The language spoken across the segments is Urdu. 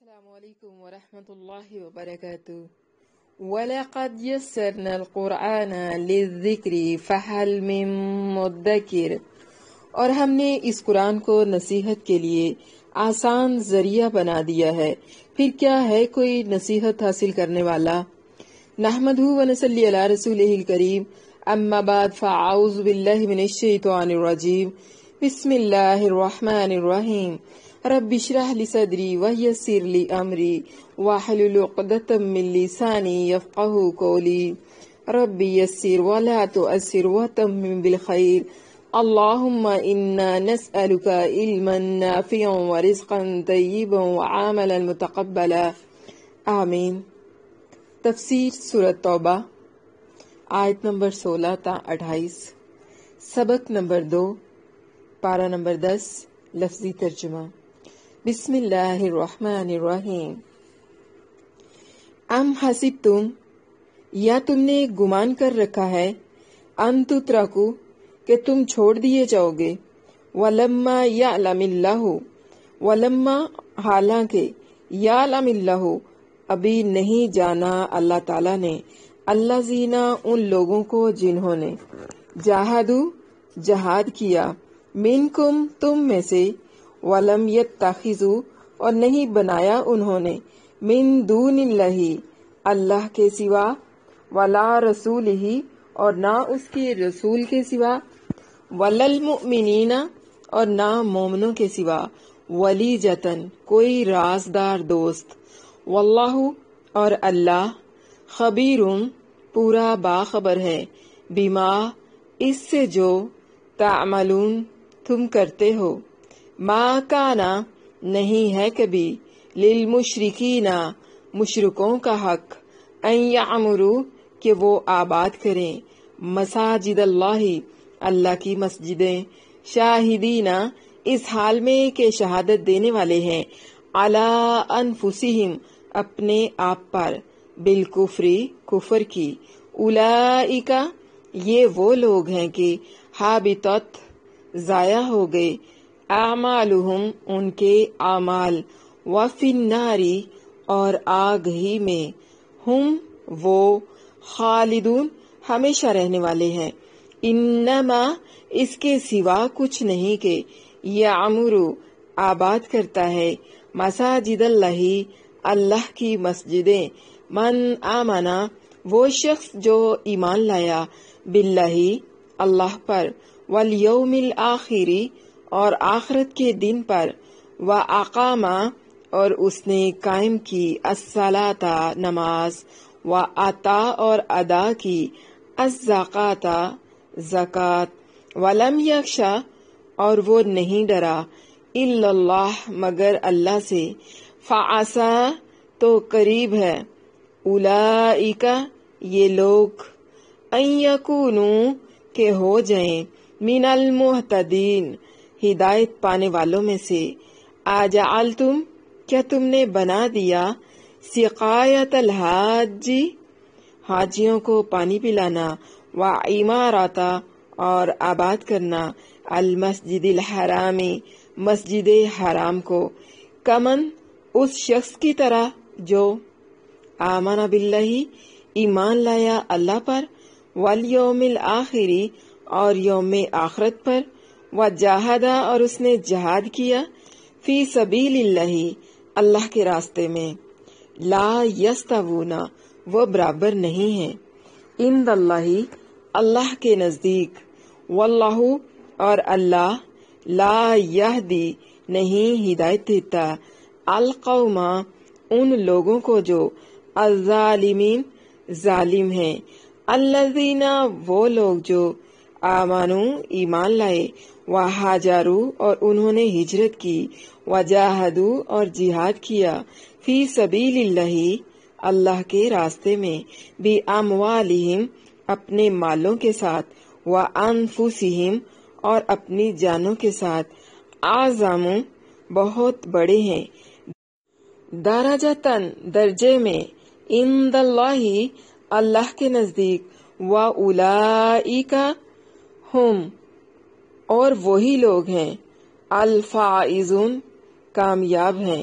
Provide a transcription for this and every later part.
السلام علیکم ورحمۃ اللہ وبرکاتہ۔ وَلَقَدْ يَسَّرْنَا الْقُرْآنَ لِلذِّكْرِ فَهَلْ مِن مُدَّكِرٍ، اور ہم نے اس قرآن کو نصیحت کے لیے آسان ذریعہ بنا دیا ہے، پھر کیا ہے کوئی نصیحت حاصل کرنے والا۔ نحمدہ ونصلی علی رسولہ الکریم، اما بعد فاعوذ باللہ من الشیطان الرجیم، بسم اللہ الرحمن الرحیم۔ رب اشرح لی صدری ویسر لی امری واحلل عقدۃ من لسانی یفقہوا قولی رب یسر ولا تعسر وتمم بالخیر اللہم انا نسألک علما نافعا ورزقا طیبا وعملا متقبلا آمین۔ تفسیر سورۃ توبہ، آیت نمبر 16 تا 28، سبق نمبر 2، پارہ نمبر 10، لفظی ترجمہ۔ بسم اللہ الرحمن الرحیم۔ ام حسبتم، یا تم نے گمان کر رکھا ہے، ان تترکو، کہ تم چھوڑ دیے جاؤ گے، ولما یعلم اللہ، ولما حالانکہ یعلم اللہ ابھی نہیں جانا اللہ تعالیٰ نے، الذین ان لوگوں کو جنہوں نے جاہدو جہاد کیا، منکم تم میں سے، ولم یتخذوا اور نہیں بنایا انہوں نے، من دون اللہ اللہ کے سوا، ولا رسولہ اور نہ اس کے رسول کے سوا، وللمؤمنین اور نہ مومنوں کے سوا، ولیجتن کوئی رازدار دوست، واللہ اور اللہ، خبیر پورا باخبر ہے، بما اس سے جو تعملون تم کرتے ہو، ما کانا نہیں ہے کبھی، للمشرکین مشرکوں کا حق، ان یعمروا کہ وہ آباد کریں، مساجد اللہ اللہ کی مسجدیں، شاہدین اس حال میں کہ شہادت دینے والے ہیں، علی انفسہم اپنے آپ پر، بالکفری کفر کی، اولئک یہ وہ لوگ ہیں کہ حابطت ضائع ہو گئے، اعمالہم ان کے اعمال، وفی النار اور آگ ہی میں، ہم وہ خالدون ہمیشہ رہنے والے ہیں، انما اس کے سوا کچھ نہیں کہ یعمر آباد کرتا ہے، مساجد اللہ اللہ کی مسجدیں، من آمنا وہ شخص جو ایمان لایا، باللہ اللہ پر، والیوم الآخری اور آخرت کے دن پر، وَأَقَامَ اور اس نے قائم کی، الصَّلَاةَ نماز، وَآتَا اور ادا کی، الزَّکَاةَ زکوٰۃ، وَلَمْ یَخْشَ اور وہ نہیں ڈرا، إِلَّا اللَّهَ مگر اللہ سے، فَعَسَىٰ تو قریب ہے، اولئک یہ لوگ، ان یکونوا کہ ہو جائیں، من المہتدین ہدایت پانے والوں میں سے، اجعلتم کیا تم نے بنا دیا، سقایت الحاج حاجیوں کو پانی پلانا، وعمارات اور آباد کرنا، المسجد الحرام مسجد حرام کو، کمن اس شخص کی طرح جو آمن باللہ ایمان لایا اللہ پر، والیوم الآخری اور یوم آخرت پر، وجاہد اور اس نے جہاد کیا، فی سبیل اللہ اللہ کے راستے میں، لا یستوون وہ برابر نہیں ہیں، عند اللہ اللہ کے نزدیک، واللہ اور اللہ، لا یہدی نہیں ہدایت دیتا، القوم ان لوگوں کو جو الظالمین ظالم ہیں، الذین وہ لوگ جو آمنوا ایمان لائے، وہاجروا اور انہوں نے ہجرت کی، وجاہدوا اور جہاد کیا، فی سبیل اللہ اللہ کے راستے میں، باموالہم اپنے مالوں کے ساتھ، وانفسہم اور اپنی جانوں کے ساتھ، اعظم بہت بڑے ہیں، درجتاً درجے میں، عند اللہ اللہ کے نزدیک، واولئک ہم اور وہی لوگ ہیں، الفائزون کامیاب ہیں،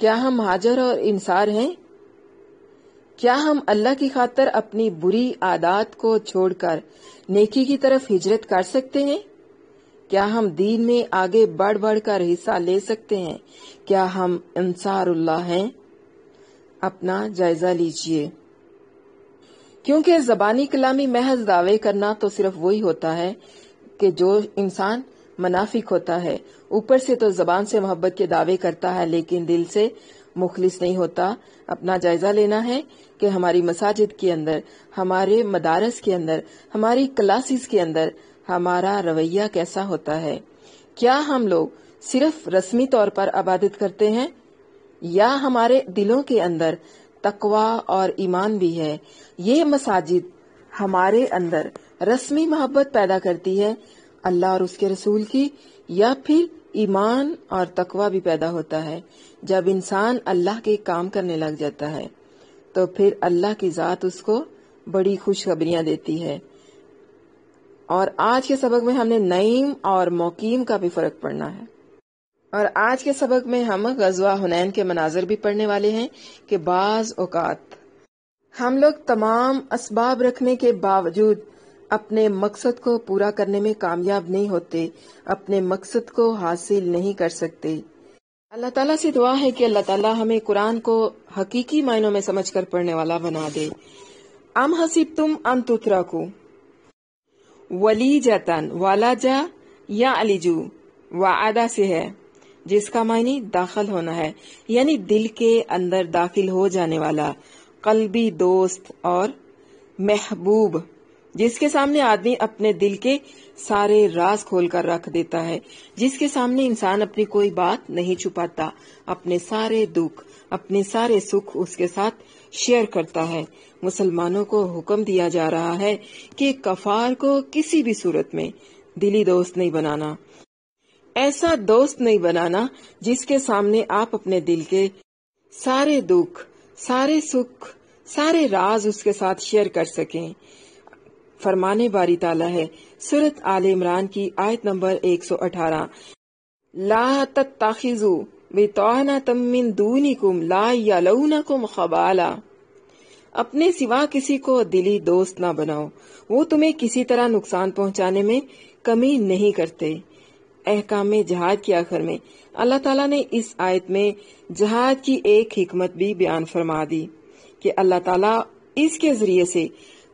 کیا ہم مہاجر اور انصار ہیں؟ کیا ہم اللہ کی خاطر اپنی بری عادات کو چھوڑ کر نیکی کی طرف ہجرت کر سکتے ہیں؟ کیا ہم دین میں آگے بڑھ بڑھ کر حصہ لے سکتے ہیں؟ کیا ہم انصار اللہ ہیں؟ اپنا جائزہ لیجئے، کیونکہ زبانی کلامی محض دعوے کرنا تو صرف وہی ہوتا ہے کہ جو انسان منافق ہوتا ہے، اوپر سے تو زبان سے محبت کے دعوے کرتا ہے لیکن دل سے مخلص نہیں ہوتا۔ اپنا جائزہ لینا ہے کہ ہماری مساجد کے اندر، ہمارے مدارس کے اندر، ہماری کلاسز کے اندر ہمارا رویہ کیسا ہوتا ہے۔ کیا ہم لوگ صرف رسمی طور پر عبادت کرتے ہیں یا ہمارے دلوں کے اندر تقوی اور ایمان بھی ہے؟ یہ مساجد ہمارے اندر رسمی محبت پیدا کرتی ہے اللہ اور اس کے رسول کی، یا پھر ایمان اور تقوی بھی پیدا ہوتا ہے؟ جب انسان اللہ کے کام کرنے لگ جاتا ہے تو پھر اللہ کی ذات اس کو بڑی خوشخبریاں دیتی ہے۔ اور آج کے سبق میں ہم نے نعیم اور مقیم کا بھی فرق پڑھنا ہے، اور آج کے سبق میں ہم غزوہ حنین کے مناظر بھی پڑھنے والے ہیں کہ بعض اوقات ہم لوگ تمام اسباب رکھنے کے باوجود اپنے مقصد کو پورا کرنے میں کامیاب نہیں ہوتے، اپنے مقصد کو حاصل نہیں کر سکتے۔ اللہ تعالیٰ سے دعا ہے کہ اللہ تعالیٰ ہمیں قرآن کو حقیقی معنوں میں سمجھ کر پڑھنے والا بنا دے۔ ام حسبتم ان تترکوا ولیجتن ولجا یا علیجو وعدہ سے ہے، جس کا معنی داخل ہونا ہے، یعنی دل کے اندر داخل ہو جانے والا قلبی دوست اور محبوب، جس کے سامنے آدمی اپنے دل کے سارے راز کھول کر رکھ دیتا ہے، جس کے سامنے انسان اپنی کوئی بات نہیں چھپاتا، اپنے سارے دکھ، اپنے سارے سکھ اس کے ساتھ شیئر کرتا ہے۔ مسلمانوں کو حکم دیا جا رہا ہے کہ کفار کو کسی بھی صورت میں دلی دوست نہیں بنانا، ایسا دوست نہیں بنانا جس کے سامنے آپ اپنے دل کے سارے دکھ، سارے سکھ، سارے راز اس کے ساتھ شیئر کر سکیں۔ فرمانے باری تعالیٰ ہے سورۃ آل عمران کی آیت نمبر 118، لا تتخذوا بطانة من دونکم لا یلونکم خبالا، اپنے سوا کسی کو دلی دوست نہ بناؤ، وہ تمہیں کسی طرح نقصان پہنچانے میں کمی نہیں کرتے۔ احکام جہاد کے آخر میں اللہ تعالیٰ نے اس آیت میں جہاد کی ایک حکمت بھی بیان فرما دی کہ اللہ تعالیٰ اس کے ذریعے سے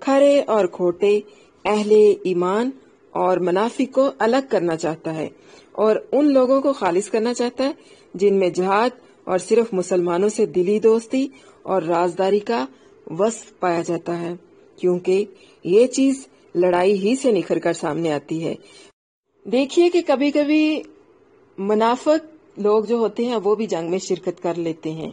کھرے اور کھوٹے، اہل ایمان اور منافق کو الگ کرنا چاہتا ہے، اور ان لوگوں کو خالص کرنا چاہتا ہے جن میں جہاد اور صرف مسلمانوں سے دلی دوستی اور رازداری کا وصف پایا جاتا ہے، کیونکہ یہ چیز لڑائی ہی سے نکھر کر سامنے آتی ہے۔ دیکھیے کہ کبھی کبھی منافق لوگ جو ہوتے ہیں وہ بھی جنگ میں شرکت کر لیتے ہیں،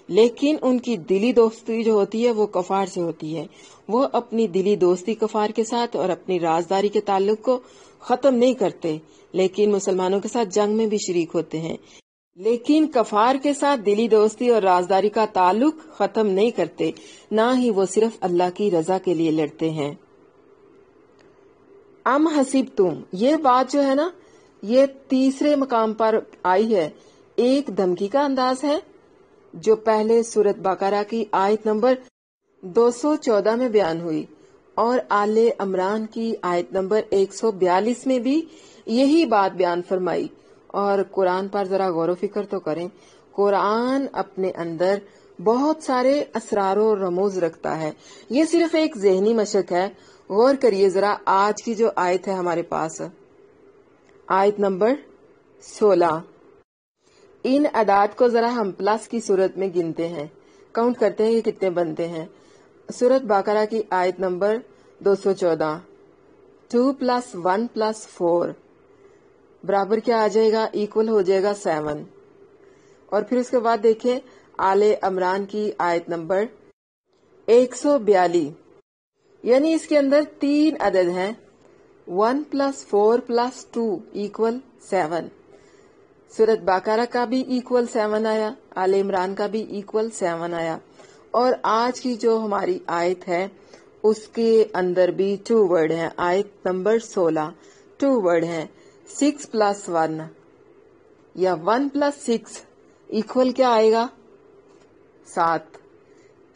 لیکن ان کی دلی دوستی جو ہوتی ہے وہ کفار سے ہوتی ہے۔ وہ اپنی دلی دوستی کفار کے ساتھ اور اپنی رازداری کے تعلق کو ختم نہیں کرتے، لیکن مسلمانوں کے ساتھ جنگ میں بھی شریک ہوتے ہیں، لیکن کفار کے ساتھ دلی دوستی اور رازداری کا تعلق ختم نہیں کرتے، نہ ہی وہ صرف اللہ کی رضا کے لیے لڑتے ہیں۔ ام حسبتم، یہ بات جو ہے نا، یہ تیسرے مقام پر آئی ہے، ایک دھمکی کا انداز ہے جو پہلے سورۃ بقرہ کی آیت نمبر 214 میں بیان ہوئی، اور آل عمران کی آیت نمبر 142 میں بھی یہی بات بیان فرمائی۔ اور قرآن پر ذرا غور و فکر تو کریں، قرآن اپنے اندر بہت سارے اسرار و رموز رکھتا ہے، یہ صرف ایک ذہنی مشق ہے۔ غور کریے ذرا، آج کی جو آیت ہے ہمارے پاس، آیت نمبر 16، ان اعداد کو ذرا ہم پلس کی صورت میں گنتے ہیں، کاؤنٹ کرتے ہیں کہ کتنے بنتے ہیں۔ سورۃ بقرہ کی آیت نمبر 214، 2 + 1 + 4 برابر کیا آ جائے گا؟ ایکول ہو جائے گا 7۔ اور پھر اس کے بعد دیکھیں آل عمران کی آیت نمبر 142، یعنی اس کے اندر 3 عدد ہیں، 1 + 4 + 2 = 7۔ سورۃ بقرہ کا بھی ایکول 7 آیا، آل عمران کا بھی ایکول 7 آیا، اور آج کی جو ہماری آیت ہے اس کے اندر بھی 2 ورڈ ہیں۔ آیت نمبر 16 2 ورڈ ہیں، 6 + 1 یا 1 + 6 ایکول کیا آئے گا؟ 7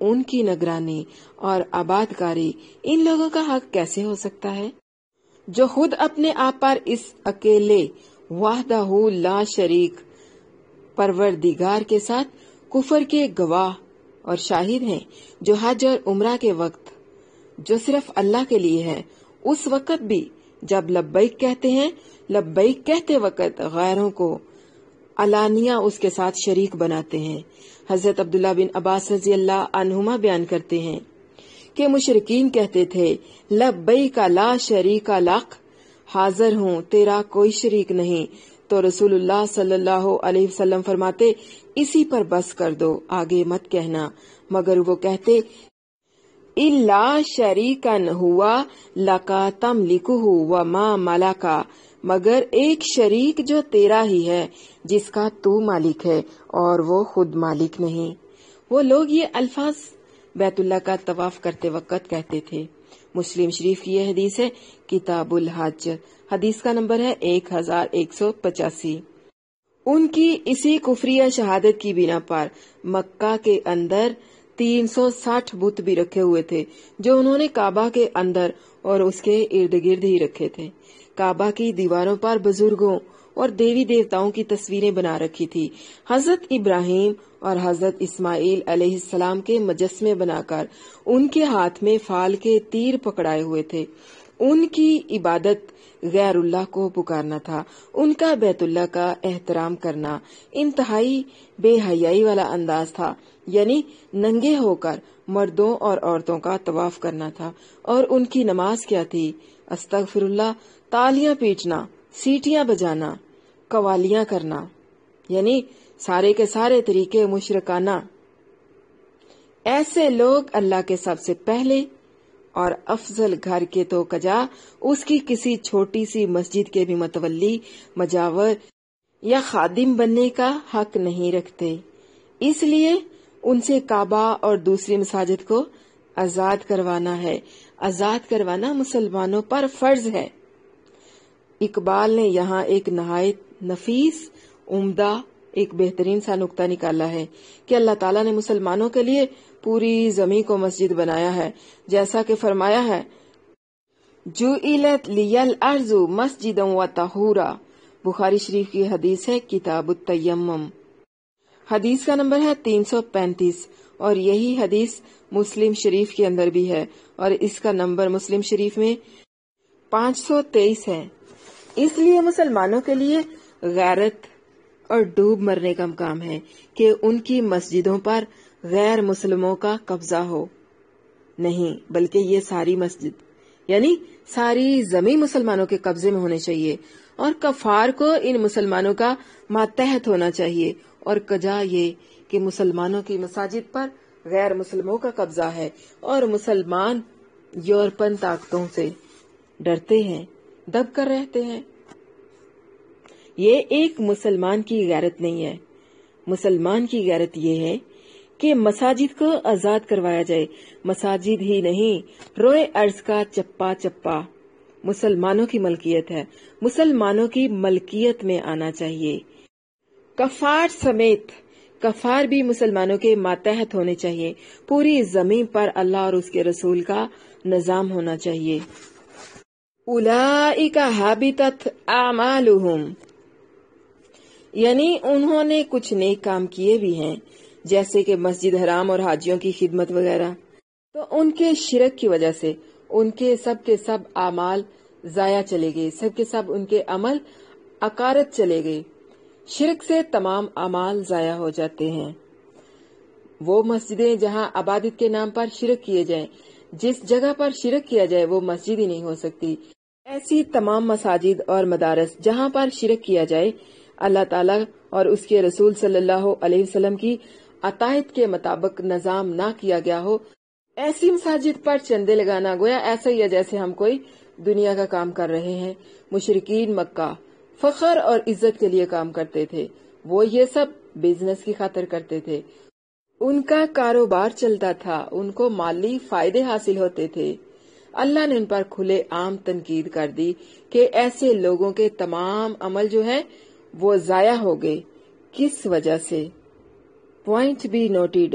ان کی نگرانی اور آبادکاری ان لوگوں کا حق کیسے ہو سکتا ہے جو خود اپنے آپ پر اس اکیلے وحدہ لا شریک پروردگار کے ساتھ کفر کے گواہ اور شاہد ہیں، جو حج اور عمرہ کے وقت جو صرف اللہ کے لیے ہے، اس وقت بھی جب لبیک کہتے ہیں، لبیک کہتے وقت غیروں کو علانیہ اس کے ساتھ شریک بناتے ہیں۔ حضرت عبداللہ بن عباس رضی اللہ عنہما بیان کرتے ہیں کہ مشرکین کہتے تھے لبیک لا شریک لک، حاضر ہوں تیرا کوئی شریک نہیں، تو رسول اللہ صلی اللہ علیہ وسلم فرماتے اسی پر بس کر دو، آگے مت کہنا، مگر وہ کہتے الا شریکن ہوا لکا تملکہ وما ملکا، مگر ایک شریک جو تیرا ہی ہے جس کا تو مالک ہے اور وہ خود مالک نہیں۔ وہ لوگ یہ الفاظ بیت اللہ کا طواف کرتے وقت کہتے تھے۔ مسلم شریف کی یہ حدیث ہے، کتاب الحج، حدیث کا نمبر ہے 1185۔ ان کی اسی کفریہ شہادت کی بنا پر مکہ کے اندر 360 بت بھی رکھے ہوئے تھے جو انہوں نے کعبہ کے اندر اور اس کے ارد گرد ہی رکھے تھے۔ کعبہ کی دیواروں پر بزرگوں اور دیوی دیوتاؤں کی تصویریں بنا رکھی تھی۔ حضرت ابراہیم اور حضرت اسماعیل علیہ السلام کے مجسمے بنا کر ان کے ہاتھ میں فال کے تیر پکڑائے ہوئے تھے۔ ان کی عبادت غیر اللہ کو پکارنا تھا۔ ان کا بیت اللہ کا احترام کرنا انتہائی بے حیائی والا انداز تھا، یعنی ننگے ہو کر مردوں اور عورتوں کا طواف کرنا تھا۔ اور ان کی نماز کیا تھی؟ استغفر اللہ، تالیاں پیٹنا، سیٹیاں بجانا، قوالیاں کرنا، یعنی سارے کے سارے طریقے مشرکانہ۔ ایسے لوگ اللہ کے سب سے پہلے اور افضل گھر کے تو کجا اس کی کسی چھوٹی سی مسجد کے بھی متولی، مجاور یا خادم بننے کا حق نہیں رکھتے۔ اس لیے ان سے کعبہ اور دوسری مساجد کو آزاد کروانا ہے۔ آزاد کروانا مسلمانوں پر فرض ہے۔ اقبال نے یہاں ایک نہایت نفیس، عمدہ، ایک بہترین سا نقطہ نکالا ہے کہ اللہ تعالیٰ نے مسلمانوں کے لیے پوری زمین کو مسجد بنایا ہے، جیسا کہ فرمایا ہے جُعِلَتْ لِيَ الْأَرْضُ مَسْجِدًا وَطَہُورًا، بخاری شریف کی حدیث ہے، کتاب التیمم، حدیث کا نمبر ہے 335، اور یہی حدیث مسلم شریف کے اندر بھی ہے، اور اس کا نمبر مسلم شریف میں 523 ہے۔ اس لیے مسلمانوں کے لیے غیرت اور ڈوب مرنے کا مقام ہے کہ ان کی مسجدوں پر غیر مسلموں کا قبضہ ہو، نہیں بلکہ یہ ساری مسجد یعنی ساری زمین مسلمانوں کے قبضے میں ہونے چاہیے، اور کفار کو ان مسلمانوں کا ماتحت ہونا چاہیے، اور کجا یہ کہ مسلمانوں کی مساجد پر غیر مسلموں کا قبضہ ہے اور مسلمان یورپن طاقتوں سے ڈرتے ہیں، دب کر رہتے ہیں۔ یہ ایک مسلمان کی غیرت نہیں ہے۔ مسلمان کی غیرت یہ ہے کہ مساجد کو آزاد کروایا جائے۔ مساجد ہی نہیں، روئے ارض کا چپا چپا مسلمانوں کی ملکیت ہے، مسلمانوں کی ملکیت میں آنا چاہیے۔ کفار سمیت کفار بھی مسلمانوں کے ماتحت ہونے چاہیے۔ پوری زمین پر اللہ اور اس کے رسول کا نظام ہونا چاہیے۔ اولئک حبطت اعمالہم، یعنی انہوں نے کچھ نیک کام کیے بھی ہیں، جیسے کہ مسجد حرام اور حاجیوں کی خدمت وغیرہ، تو ان کے شرک کی وجہ سے ان کے سب اعمال ضائع چلے گئے، سب کے سب ان کے عمل عقارت چلے گئے۔ شرک سے تمام اعمال ضائع ہو جاتے ہیں۔ وہ مسجدیں جہاں عبادت کے نام پر شرک کیے جائیں، جس جگہ پر شرک کیا جائے وہ مسجد ہی نہیں ہو سکتی۔ ایسی تمام مساجد اور مدارس جہاں پر شرک کیا جائے، اللہ تعالیٰ اور اس کے رسول صلی اللہ علیہ وسلم کی اطاعت کے مطابق نظام نہ کیا گیا ہو، ایسی مساجد پر چندے لگانا گویا ایسا ہی ہے جیسے ہم کوئی دنیا کا کام کر رہے ہیں۔ مشرکین مکہ فخر اور عزت کے لیے کام کرتے تھے، وہ یہ سب بزنس کی خاطر کرتے تھے، ان کا کاروبار چلتا تھا، ان کو مالی فائدے حاصل ہوتے تھے۔ اللہ نے ان پر کھلے عام تنقید کر دی کہ ایسے لوگوں کے تمام عمل جو ہے وہ ضائع ہو گئے۔ کس وجہ سے؟ Point B noted,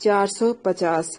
450।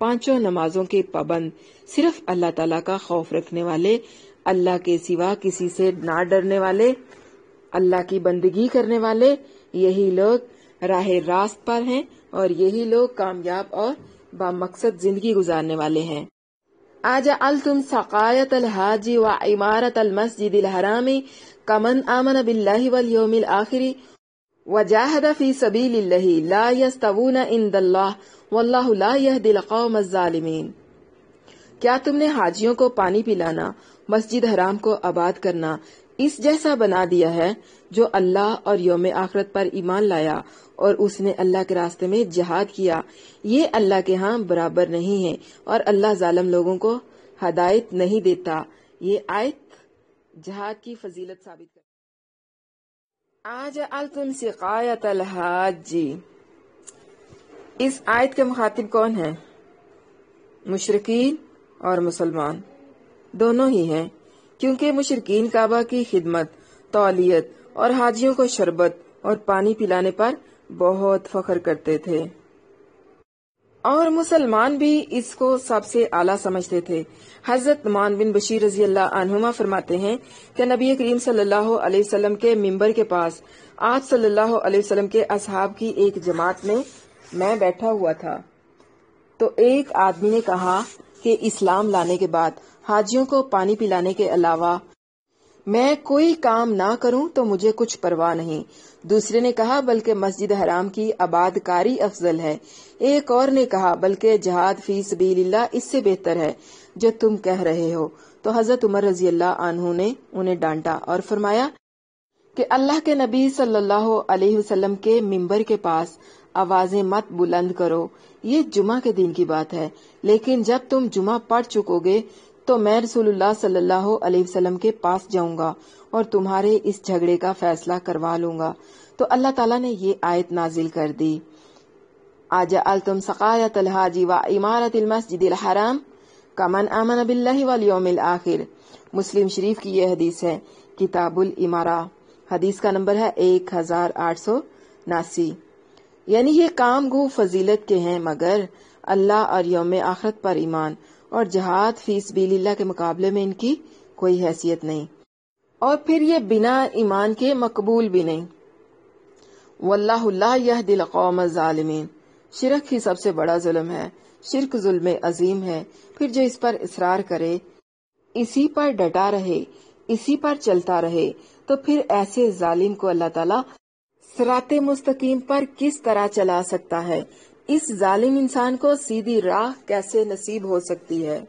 5 نمازوں کے پابند، صرف اللہ تعالیٰ کا خوف رکھنے والے، اللہ کے سوا کسی سے نہ ڈرنے والے، اللہ کی بندگی کرنے والے، یہی لوگ راہ راست پر ہیں اور یہی لوگ کامیاب اور بامقصد زندگی گزارنے والے ہیں۔ اجعلتم سقایۃ الحاج وعمارۃ المسجد الحرام کمن آمن باللہ والیوم الآخر وجاہد فی سبیل اللہ لا یستوون عند اللہ واللہ لا یہدی القوم الظالمین۔ کیا تم نے حاجیوں کو پانی پلانا، مسجد حرام کو آباد کرنا اس جیسا بنا دیا ہے جو اللہ اور یوم آخرت پر ایمان لایا اور اس نے اللہ کے راستے میں جہاد کیا؟ یہ اللہ کے ہاں برابر نہیں ہے اور اللہ ظالم لوگوں کو ہدایت نہیں دیتا۔ یہ آیت جہاد کی فضیلت ثابت کرتی ہے۔ اجعلتم سقایۃ الحاج، اس آیت کے مخاطب کون ہیں؟ مشرکین اور مسلمان دونوں ہی ہیں، کیونکہ مشرکین کعبہ کی خدمت، تولیت اور حاجیوں کو شربت اور پانی پلانے پر بہت فخر کرتے تھے، اور مسلمان بھی اس کو سب سے اعلیٰ سمجھتے تھے۔ حضرت نعمان بن بشیر رضی اللہ عنہما فرماتے ہیں کہ نبی کریم صلی اللہ علیہ وسلم کے ممبر کے پاس آپ صلی اللہ علیہ وسلم کے اصحاب کی ایک جماعت میں بیٹھا ہوا تھا، تو ایک آدمی نے کہا کہ اسلام لانے کے بعد حاجیوں کو پانی پلانے کے علاوہ میں کوئی کام نہ کروں تو مجھے کچھ پرواہ نہیں۔ دوسرے نے کہا بلکہ مسجد حرام کی آباد کاری افضل ہے۔ ایک اور نے کہا بلکہ جہاد فی سبیل اللہ اس سے بہتر ہے جو تم کہہ رہے ہو۔ تو حضرت عمر رضی اللہ عنہ نے انہیں ڈانٹا اور فرمایا کہ اللہ کے نبی صلی اللہ علیہ وسلم کے ممبر کے پاس آوازیں مت بلند کرو، یہ جمعہ کے دن کی بات ہے، لیکن جب تم جمعہ پڑھ چکو گے تو میں رسول اللہ صلی اللہ علیہ وسلم کے پاس جاؤں گا اور تمہارے اس جھگڑے کا فیصلہ کروا لوں گا۔ تو اللہ تعالیٰ نے یہ آیت نازل کر دی، اجعلتم سقایۃ الحاج وعمارۃ المسجد الحرام کمن آمن باللہ والیوم الآخر۔ مسلم شریف کی یہ حدیث ہے، کتاب الامارہ، حدیث کا نمبر ہے 1879۔ یعنی یہ کام گو فضیلت کے ہیں مگر اللہ اور یوم آخرت پر ایمان اور جہاد فی سبیل اللہ کے مقابلے میں ان کی کوئی حیثیت نہیں، اور پھر یہ بنا ایمان کے مقبول بھی نہیں۔ واللہ لا یہدی القوم الظالمین، شرک ہی سب سے بڑا ظلم ہے، شرک ظلم عظیم ہے، پھر جو اس پر اصرار کرے، اسی پر ڈٹا رہے، اسی پر چلتا رہے، تو پھر ایسے ظالم کو اللہ تعالیٰ صراط مستقیم پر کس طرح چلا سکتا ہے؟ اس ظالم انسان کو سیدھی راہ کیسے نصیب ہو سکتی ہے؟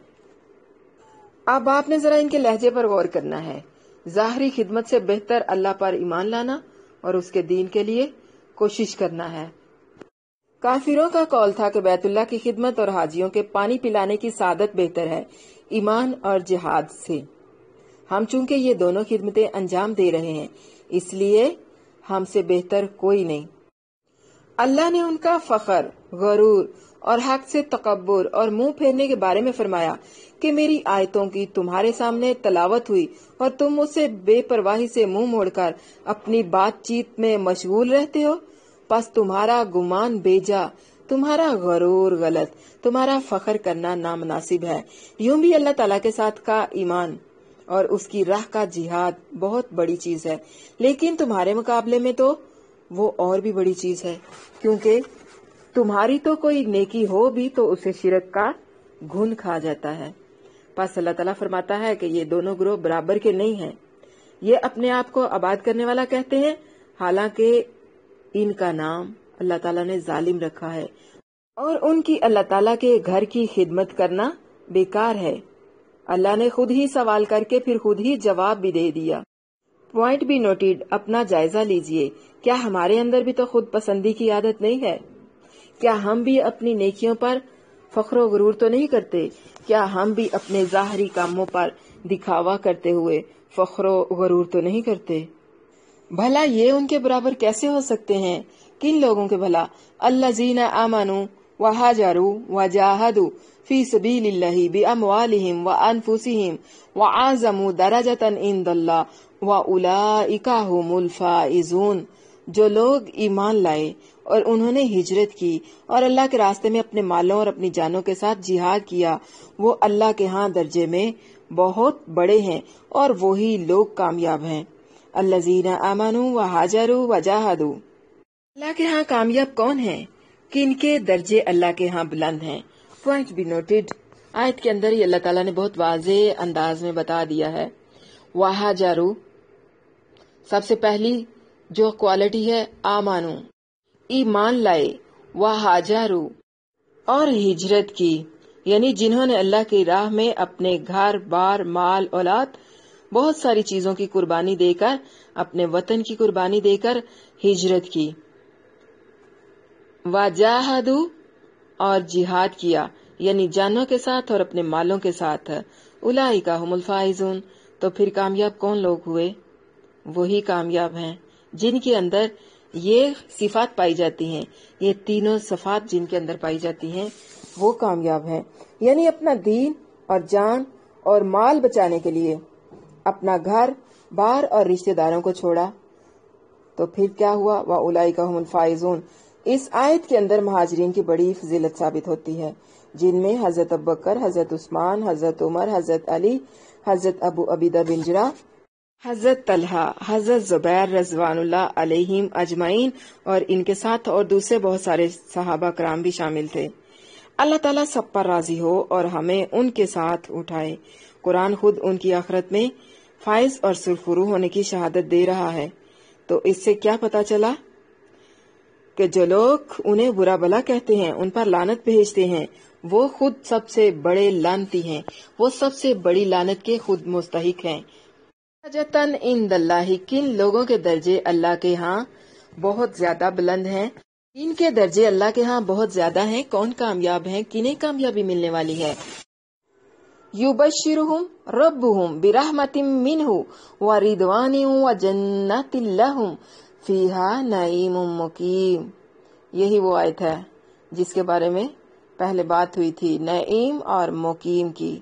اب آپ نے ذرا ان کے لہجے پر غور کرنا ہے۔ ظاہری خدمت سے بہتر اللہ پر ایمان لانا اور اس کے دین کے لیے کوشش کرنا ہے۔ کافروں کا قول تھا کہ بیت اللہ کی خدمت اور حاجیوں کے پانی پلانے کی سعادت بہتر ہے ایمان اور جہاد سے۔ ہم چونکہ یہ دونوں خدمتیں انجام دے رہے ہیں، اس لیے ہم سے بہتر کوئی نہیں۔ اللہ نے ان کا فخر، غرور اور حق سے تکبر اور منہ پھیرنے کے بارے میں فرمایا کہ میری آیتوں کی تمہارے سامنے تلاوت ہوئی اور تم مجھ سے بے پرواہی سے منہ موڑ کر اپنی بات چیت میں مشغول رہتے ہو، پس تمہارا گمان بیجا، تمہارا غرور غلط، تمہارا فخر کرنا نامناسب ہے۔ یوں بھی اللہ تعالیٰ کے ساتھ کا ایمان اور اس کی راہ کا جہاد بہت بڑی چیز ہے، لیکن تمہارے مقابلے میں تو وہ اور بھی بڑی چیز ہے، کیونکہ تمہاری تو کوئی نیکی ہو بھی تو اسے شرک کا گھن کھا جاتا ہے۔ پس اللہ تعالیٰ فرماتا ہے کہ یہ دونوں گروہ برابر کے نہیں ہیں۔ یہ اپنے آپ کو آباد کرنے والا کہتے ہیں، حالانکہ ان کا نام اللہ تعالیٰ نے ظالم رکھا ہے، اور ان کی اللہ تعالیٰ کے گھر کی خدمت کرنا بیکار ہے۔ اللہ نے خود ہی سوال کر کے پھر خود ہی جواب بھی دے دیا۔ پوائنٹ بھی نوٹڈ، اپنا جائزہ لیجئے، کیا ہمارے اندر بھی تو خود پسندی کی عادت نہیں ہے؟ کیا ہم بھی اپنی نیکیوں پر فخر و غرور تو نہیں کرتے؟ کیا ہم بھی اپنے ظاہری کاموں پر دکھاوا کرتے ہوئے فخر و غرور تو نہیں کرتے؟ بھلا یہ ان کے برابر کیسے ہو سکتے ہیں؟ کن لوگوں کے بھلا؟ الذین آمنوا وہاجروا وجاہدوا فی سبیل اللہ باموالہم وانفسہم وعظموا درجۃ عند اللہ واولئک ھم الفائزون۔ جو لوگ ایمان لائے اور انہوں نے ہجرت کی اور اللہ کے راستے میں اپنے مالوں اور اپنی جانوں کے ساتھ جہاد کیا، وہ اللہ کے ہاں درجے میں بہت بڑے ہیں اور وہی لوگ کامیاب ہیں۔ الذین آمنوا وہاجروا وجاہدوا، اللہ کے ہاں کامیاب کون ہیں؟ کن کے درجے اللہ کے ہاں بلند ہیں؟ پوائنٹ بی نوٹڈ، آیت کے اندر ہی اللہ تعالیٰ نے بہت واضح انداز میں بتا دیا ہے۔ وہاجروا، سب سے پہلی جو کوالٹی ہے آمانو، ایمان لائے، وہاجروا، اور ہجرت کی، یعنی جنہوں نے اللہ کی راہ میں اپنے گھر بار مال اولاد بہت ساری چیزوں کی قربانی دے کر، اپنے وطن کی قربانی دے کر ہجرت کی، وجاہدوا، اور جہاد کیا، یعنی جانوں کے ساتھ اور اپنے مالوں کے ساتھ، اولئک ھم الفائزون، تو پھر کامیاب کون لوگ ہوئے؟ وہی کامیاب ہیں جن کے اندر یہ صفات پائی جاتی ہیں، یہ تینوں صفات جن کے اندر پائی جاتی ہیں وہ کامیاب ہیں۔ یعنی اپنا دین اور جان اور مال بچانے کے لیے اپنا گھر بار اور رشتہ داروں کو چھوڑا، تو پھر کیا ہوا؟ وَأُولَئِكَ هُمُ الْفَائِزُونَ۔ اس آیت کے اندر مہاجرین کی بڑی فضیلت ثابت ہوتی ہے، جن میں حضرت ابوبکر، حضرت عثمان، حضرت عمر، حضرت علی، حضرت ابو عبیدہ بن جراح، حضرت طلحہ، حضرت زبیر رضوان اللہ علیہم اجمعین اور ان کے ساتھ اور دوسرے بہت سارے صحابہ کرام بھی شامل تھے۔ اللہ تعالیٰ سب پر راضی ہو اور ہمیں ان کے ساتھ اٹھائے۔ قرآن خود ان کی آخرت میں فائز اور سرخرو ہونے کی شہادت دے رہا ہے۔ تو اس سے کیا پتا چلا کہ جو لوگ انہیں برا بلا کہتے ہیں، ان پر لعنت بھیجتے ہیں، وہ خود سب سے بڑے لعنتی ہیں، وہ سب سے بڑی لعنت کے خود مستحق ہیں۔ درجتاً عند اللہ، کن لوگوں کے درجے اللہ کے ہاں بہت زیادہ بلند ہیں؟ ان کے درجے اللہ کے ہاں بہت زیادہ ہیں، کون کامیاب ہیں، کنہیں کامیابی ملنے والی ہے؟ یبشرہم ربہم برحمت منہ ورضوان وجنات لہم فیہا نعیم مقیم۔ یہی وہ آیت ہے جس کے بارے میں پہلے بات ہوئی تھی، نعیم اور مقیم کی۔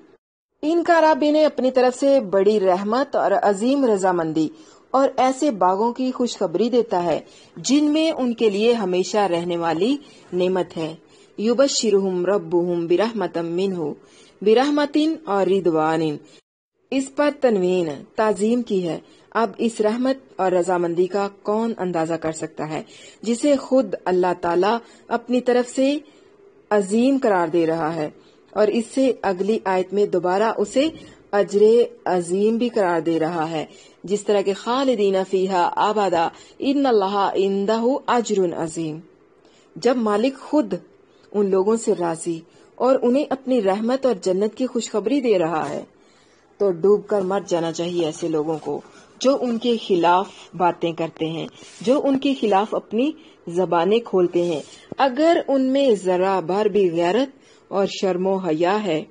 ان کا رب انہیں اپنی طرف سے بڑی رحمت اور عظیم رضامندی اور ایسے باغوں کی خوشخبری دیتا ہے جن میں ان کے لیے ہمیشہ رہنے والی نعمت ہے۔ یبشرہم ربہم برحمت منہ، برحمت اور رضوان، اس پر تنوین تعظیم کی ہے۔ اب اس رحمت اور رضامندی کا کون اندازہ کر سکتا ہے جسے خود اللہ تعالی اپنی طرف سے عظیم قرار دے رہا ہے، اور اس سے اگلی آیت میں دوبارہ اسے اجر عظیم بھی قرار دے رہا ہے، جس طرح کہ خالدین فیہا ابدا ان اللہ عندہ اجر عظیم۔ جب مالک خود ان لوگوں سے راضی اور انہیں اپنی رحمت اور جنت کی خوشخبری دے رہا ہے تو ڈوب کر مر جانا چاہیے ایسے لوگوں کو جو ان کے خلاف باتیں کرتے ہیں، جو ان کے خلاف اپنی زبانیں کھولتے ہیں۔ اگر ان میں ذرا بھر بھی غیرت اور شرم و حیا ہے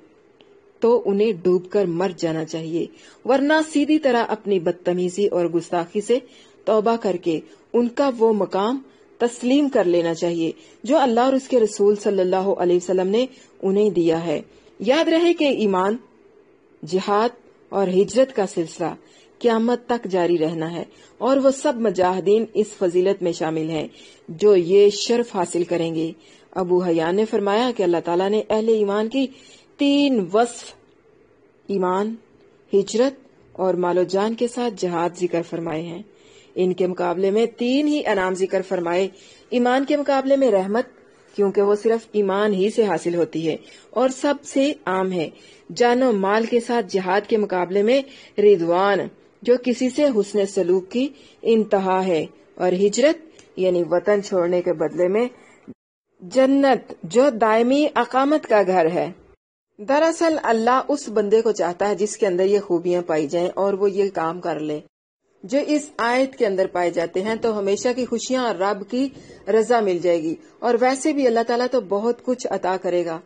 تو انہیں ڈوب کر مر جانا چاہیے، ورنہ سیدھی طرح اپنی بدتمیزی اور گستاخی سے توبہ کر کے ان کا وہ مقام تسلیم کر لینا چاہیے جو اللہ اور اس کے رسول صلی اللہ علیہ وسلم نے انہیں دیا ہے۔ یاد رہے کہ ایمان، جہاد اور ہجرت کا سلسلہ قیامت تک جاری رہنا ہے، اور وہ سب مجاہدین اس فضیلت میں شامل ہیں جو یہ شرف حاصل کریں گے۔ ابو حیان نے فرمایا کہ اللہ تعالیٰ نے اہل ایمان کی 3 وصف، ایمان، ہجرت اور مال و جان کے ساتھ جہاد ذکر فرمائے ہیں۔ ان کے مقابلے میں 3 ہی انعام ذکر فرمائے۔ ایمان کے مقابلے میں رحمت، کیونکہ وہ صرف ایمان ہی سے حاصل ہوتی ہے اور سب سے عام ہے۔ جان و مال کے ساتھ جہاد کے مقابلے میں رضوان، جو کسی سے حسن سلوک کی انتہا ہے، اور ہجرت یعنی وطن چھوڑنے کے بدلے میں جنت، جو دائمی اقامت کا گھر ہے۔ دراصل اللہ اس بندے کو چاہتا ہے جس کے اندر یہ خوبیاں پائی جائیں اور وہ یہ کام کر لے جو اس آیت کے اندر پائے جاتے ہیں، تو ہمیشہ کی خوشیاں اور رب کی رضا مل جائے گی، اور ویسے بھی اللہ تعالیٰ تو بہت کچھ عطا کرے گا۔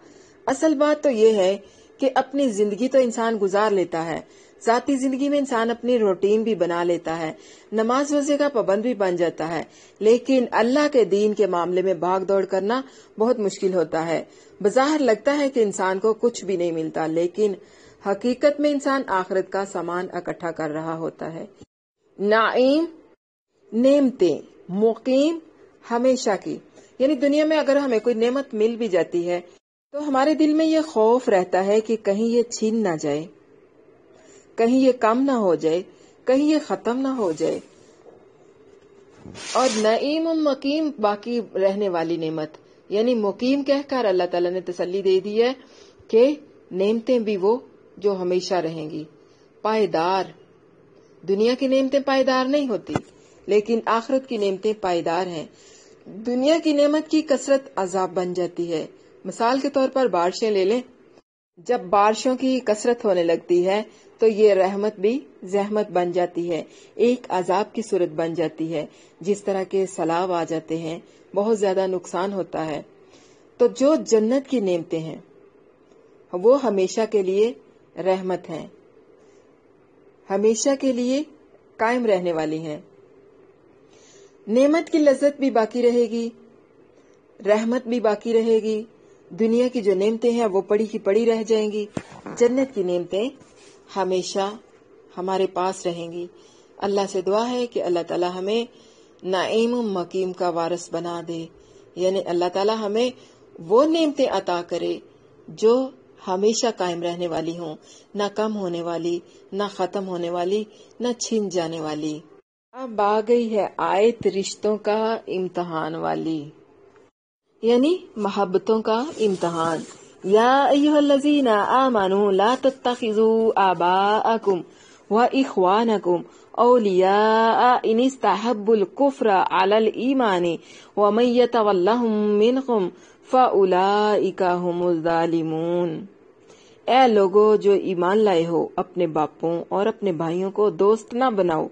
اصل بات تو یہ ہے کہ اپنی زندگی تو انسان گزار لیتا ہے، ذاتی زندگی میں انسان اپنی روٹین بھی بنا لیتا ہے، نماز روزے کا پابند بھی بن جاتا ہے، لیکن اللہ کے دین کے معاملے میں بھاگ دوڑ کرنا بہت مشکل ہوتا ہے۔ بظاہر لگتا ہے کہ انسان کو کچھ بھی نہیں ملتا، لیکن حقیقت میں انسان آخرت کا سامان اکٹھا کر رہا ہوتا ہے۔ نعیم، نعمتیں، مقیم، ہمیشہ کی، یعنی دنیا میں اگر ہمیں کوئی نعمت مل بھی جاتی ہے تو ہمارے دل میں یہ خوف رہتا ہے کہ کہیں یہ چھین نہ جائے، کہیں یہ کم نہ ہو جائے، کہیں یہ ختم نہ ہو جائے. اور نعیم مقیم باقی رہنے والی نعمت، یعنی مقیم کہہ کر اللہ تعالیٰ نے تسلی دے دی ہے کہ نعمتیں بھی وہ جو ہمیشہ رہیں گی، پائیدار. دنیا کی نعمتیں پائیدار نہیں ہوتی، لیکن آخرت کی نعمتیں پائیدار ہیں. دنیا کی نعمت کی کثرت عذاب بن جاتی ہے. مثال کے طور پر بارشیں لے لیں، جب بارشوں کی کثرت ہونے لگتی ہے تو یہ رحمت بھی زحمت بن جاتی ہے، ایک عذاب کی صورت بن جاتی ہے. جس طرح کے سیلاب آ جاتے ہیں، بہت زیادہ نقصان ہوتا ہے. تو جو جنت کی نعمتیں ہیں وہ ہمیشہ کے لیے رحمت ہیں، ہمیشہ کے لیے قائم رہنے والی ہیں. نعمت کی لذت بھی باقی رہے گی، رحمت بھی باقی رہے گی. دنیا کی جو نعمتیں ہیں وہ پڑی کی پڑی رہ جائیں گی، جنت کی نعمتیں ہمیشہ ہمارے پاس رہیں گی. اللہ سے دعا ہے کہ اللہ تعالی ہمیں نعیم مقیم کا وارث بنا دے، یعنی اللہ تعالی ہمیں وہ نعمتیں عطا کرے جو ہمیشہ قائم رہنے والی ہوں، نہ کم ہونے والی، نہ ختم ہونے والی، نہ چھن جانے والی. اب آ گئی ہے آیت رشتوں کا امتحان والی، یعنی محبتوں کا امتحان. یا ایھا الذین آمنوا لا تتخذوا آباءکم واخوانکم اولیاء ان استحبوا الکفر علی الایمان ومن یتولہم منکم فاولئک ھم الظالمون. اے لوگو جو ایمان لائے ہو، اپنے باپوں اور اپنے بھائیوں کو دوست نہ بناؤ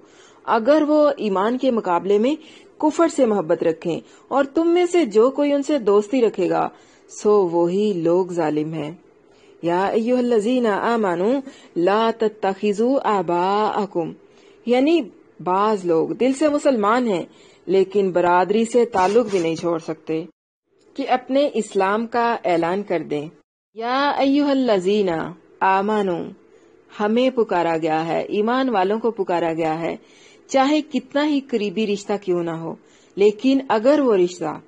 اگر وہ ایمان کے مقابلے میں کفر سے محبت رکھیں، اور تم میں سے جو کوئی ان سے دوستی رکھے گا سو وہی لوگ ظالم ہیں. یا ایھا الذین آمنوا لا تتخذوا آباءکم، یعنی بعض لوگ دل سے مسلمان ہیں لیکن برادری سے تعلق بھی نہیں چھوڑ سکتے کہ اپنے اسلام کا اعلان کر دیں. یا ایھا الذین آمنوا، ہمیں پکارا گیا ہے، ایمان والوں کو پکارا گیا ہے، چاہے کتنا ہی قریبی رشتہ کیوں نہ ہو، لیکن اگر وہ رشتہ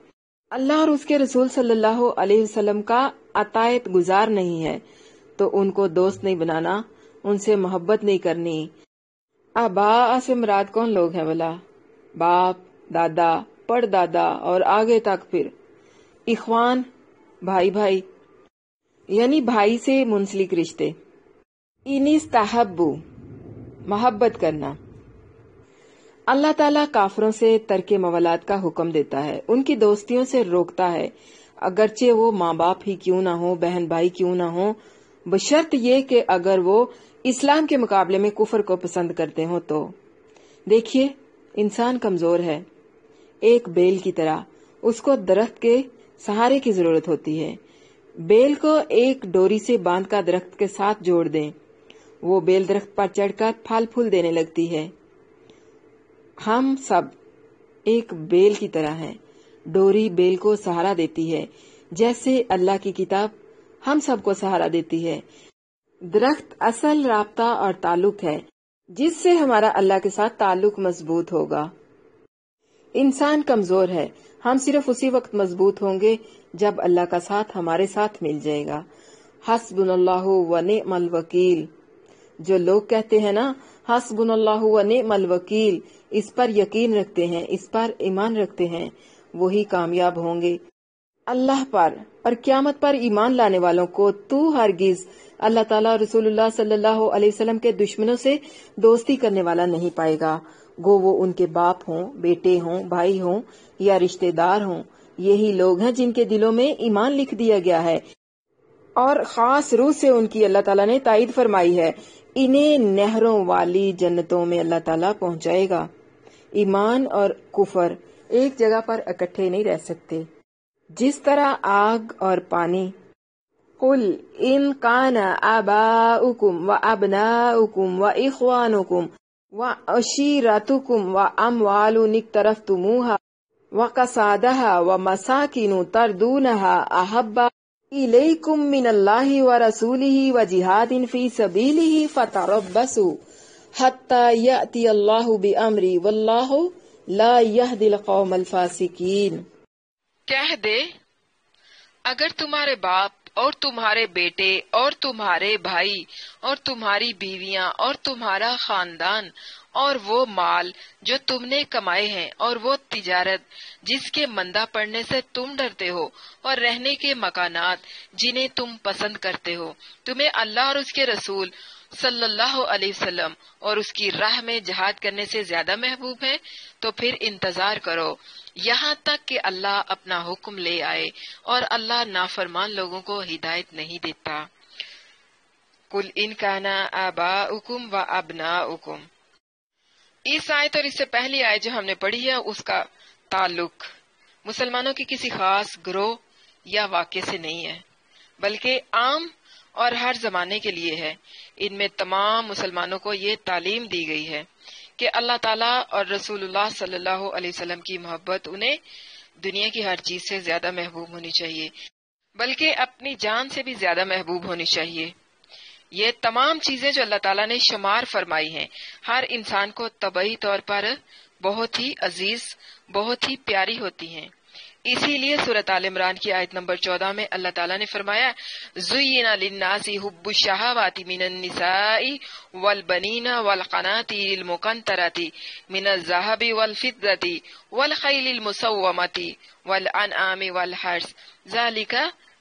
اللہ اور اس کے رسول صلی اللہ علیہ وسلم کا اطاعت گزار نہیں ہے تو ان کو دوست نہیں بنانا، ان سے محبت نہیں کرنی. آباء سے مراد کون لوگ ہیں بھلا؟ باپ، دادا، پڑ دادا اور آگے تک. پھر اخوان، بھائی بھائی، یعنی بھائی سے منسلک رشتے. انستحبوا، محبت کرنا. اللہ تعالیٰ کافروں سے ترک موالات کا حکم دیتا ہے، ان کی دوستیوں سے روکتا ہے، اگرچہ وہ ماں باپ ہی کیوں نہ ہو، بہن بھائی کیوں نہ ہو، بشرط یہ کہ اگر وہ اسلام کے مقابلے میں کفر کو پسند کرتے ہوں تو. دیکھیے انسان کمزور ہے، ایک بیل کی طرح، اس کو درخت کے سہارے کی ضرورت ہوتی ہے. بیل کو ایک ڈوری سے باندھ کر درخت کے ساتھ جوڑ دیں، وہ بیل درخت پر چڑھ کر پھل پھول دینے لگتی ہے. ہم سب ایک بیل کی طرح ہیں، ڈوری بیل کو سہارا دیتی ہے، جیسے اللہ کی کتاب ہم سب کو سہارا دیتی ہے. درخت اصل رابطہ اور تعلق ہے جس سے ہمارا اللہ کے ساتھ تعلق مضبوط ہوگا. انسان کمزور ہے، ہم صرف اسی وقت مضبوط ہوں گے جب اللہ کا ساتھ ہمارے ساتھ مل جائے گا. حسبنا اللہ و نعم الوکیل، جو لوگ کہتے ہیں نا حسبنا اللہ و نعم الوکیل، اس پر یقین رکھتے ہیں، اس پر ایمان رکھتے ہیں، وہی کامیاب ہوں گے. اللہ پر اور قیامت پر ایمان لانے والوں کو تو ہرگز اللہ تعالیٰ اور رسول اللہ صلی اللہ علیہ وسلم کے دشمنوں سے دوستی کرنے والا نہیں پائے گا، گو وہ ان کے باپ ہوں، بیٹے ہوں، بھائی ہوں یا رشتہ دار ہوں. یہی لوگ ہیں جن کے دلوں میں ایمان لکھ دیا گیا ہے اور خاص روح سے ان کی اللہ تعالیٰ نے تائید فرمائی ہے. انہیں نہروں والی جنتوں میں اللہ تعالیٰ پہنچائے گا. ایمان اور کفر ایک جگہ پر اکٹھے نہیں رہ سکتے، جس طرح آگ اور پانی. قل ان کان آباؤکم وابناؤکم واخوانکم وعشیرتکم واموال اقترفتموها وقصادها ومساکن تردونها احب الیکم من اللہ ورسولہ وجہاد فی سبیلہ فتربصوا حتی یأتی اللہ بامرہ واللہ لا یہدی القوم الفاسقین. کہہ دے اگر تمہارے باپ اور تمہارے بیٹے اور تمہارے بھائی اور تمہاری بیویاں اور تمہارا خاندان اور وہ مال جو تم نے کمائے ہیں اور وہ تجارت جس کے مندہ پڑنے سے تم ڈرتے ہو اور رہنے کے مکانات جنہیں تم پسند کرتے ہو تمہیں اللہ اور اس کے رسول صلی اللہ علیہ وسلم اور اس کی راہ میں جہاد کرنے سے زیادہ محبوب ہے تو پھر انتظار کرو یہاں تک کہ اللہ اپنا حکم لے آئے اور اللہ نافرمان لوگوں کو ہدایت نہیں دیتا۔ قل ان کان آباؤکم و ابناؤکم، اس آیت اور اس سے پہلی آیت جو ہم نے پڑھی ہے اس کا تعلق مسلمانوں کے کسی خاص گروہ یا واقعے سے نہیں ہے بلکہ عام اور ہر زمانے کے لیے ہے۔ ان میں تمام مسلمانوں کو یہ تعلیم دی گئی ہے کہ اللہ تعالیٰ اور رسول اللہ صلی اللہ علیہ وسلم کی محبت انہیں دنیا کی ہر چیز سے زیادہ محبوب ہونی چاہیے بلکہ اپنی جان سے بھی زیادہ محبوب ہونی چاہیے۔ یہ تمام چیزیں جو اللہ تعالیٰ نے شمار فرمائی ہیں ہر انسان کو طبعی طور پر بہت ہی عزیز بہت ہی پیاری ہوتی ہیں۔ اسی لیے سورۃ آل عمران کی آیت نمبر 14 میں اللہ تعالیٰ نے فرمایا زُيِّنَ لِلنَّاسِ حُبُّ الشَّهَوَاتِ مِنَ النِّسَاءِ وَالْبَنِينَ وَالْقَنَاطِيرِ الْمُقَنطَرَةِ مِنَ الذَّهَبِ وَالْفِضَّةِ وَالْخَيْلِ الْمُسَوَّمَةِ وَالْأَنْعَامِ وَالْحَرْثِ ذَلِكَ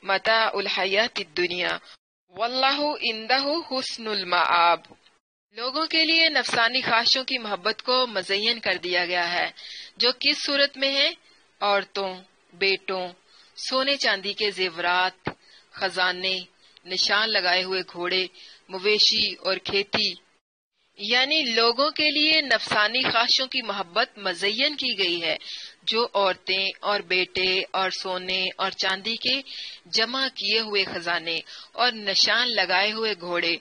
مَتَاعُ الْحَيَاةِ الدُّنْيَا وَاللَّهُ عِندَهُ حُسْنُ الْمَآبِ۔ لوگوں کے لیے نفسانی خواہشوں کی محبت کو مزین کر دیا گیا ہے جو کس صورت میں ہے؟ عورتوں، بیٹوں، سونے چاندی کے زیورات، خزانے، نشان لگائے ہوئے گھوڑے، مویشی اور کھیتی، یعنی لوگوں کے لیے نفسانی خواہشوں کی محبت مزین کی گئی ہے جو عورتیں اور بیٹے اور سونے اور چاندی کے جمع کیے ہوئے خزانے اور نشان لگائے ہوئے گھوڑے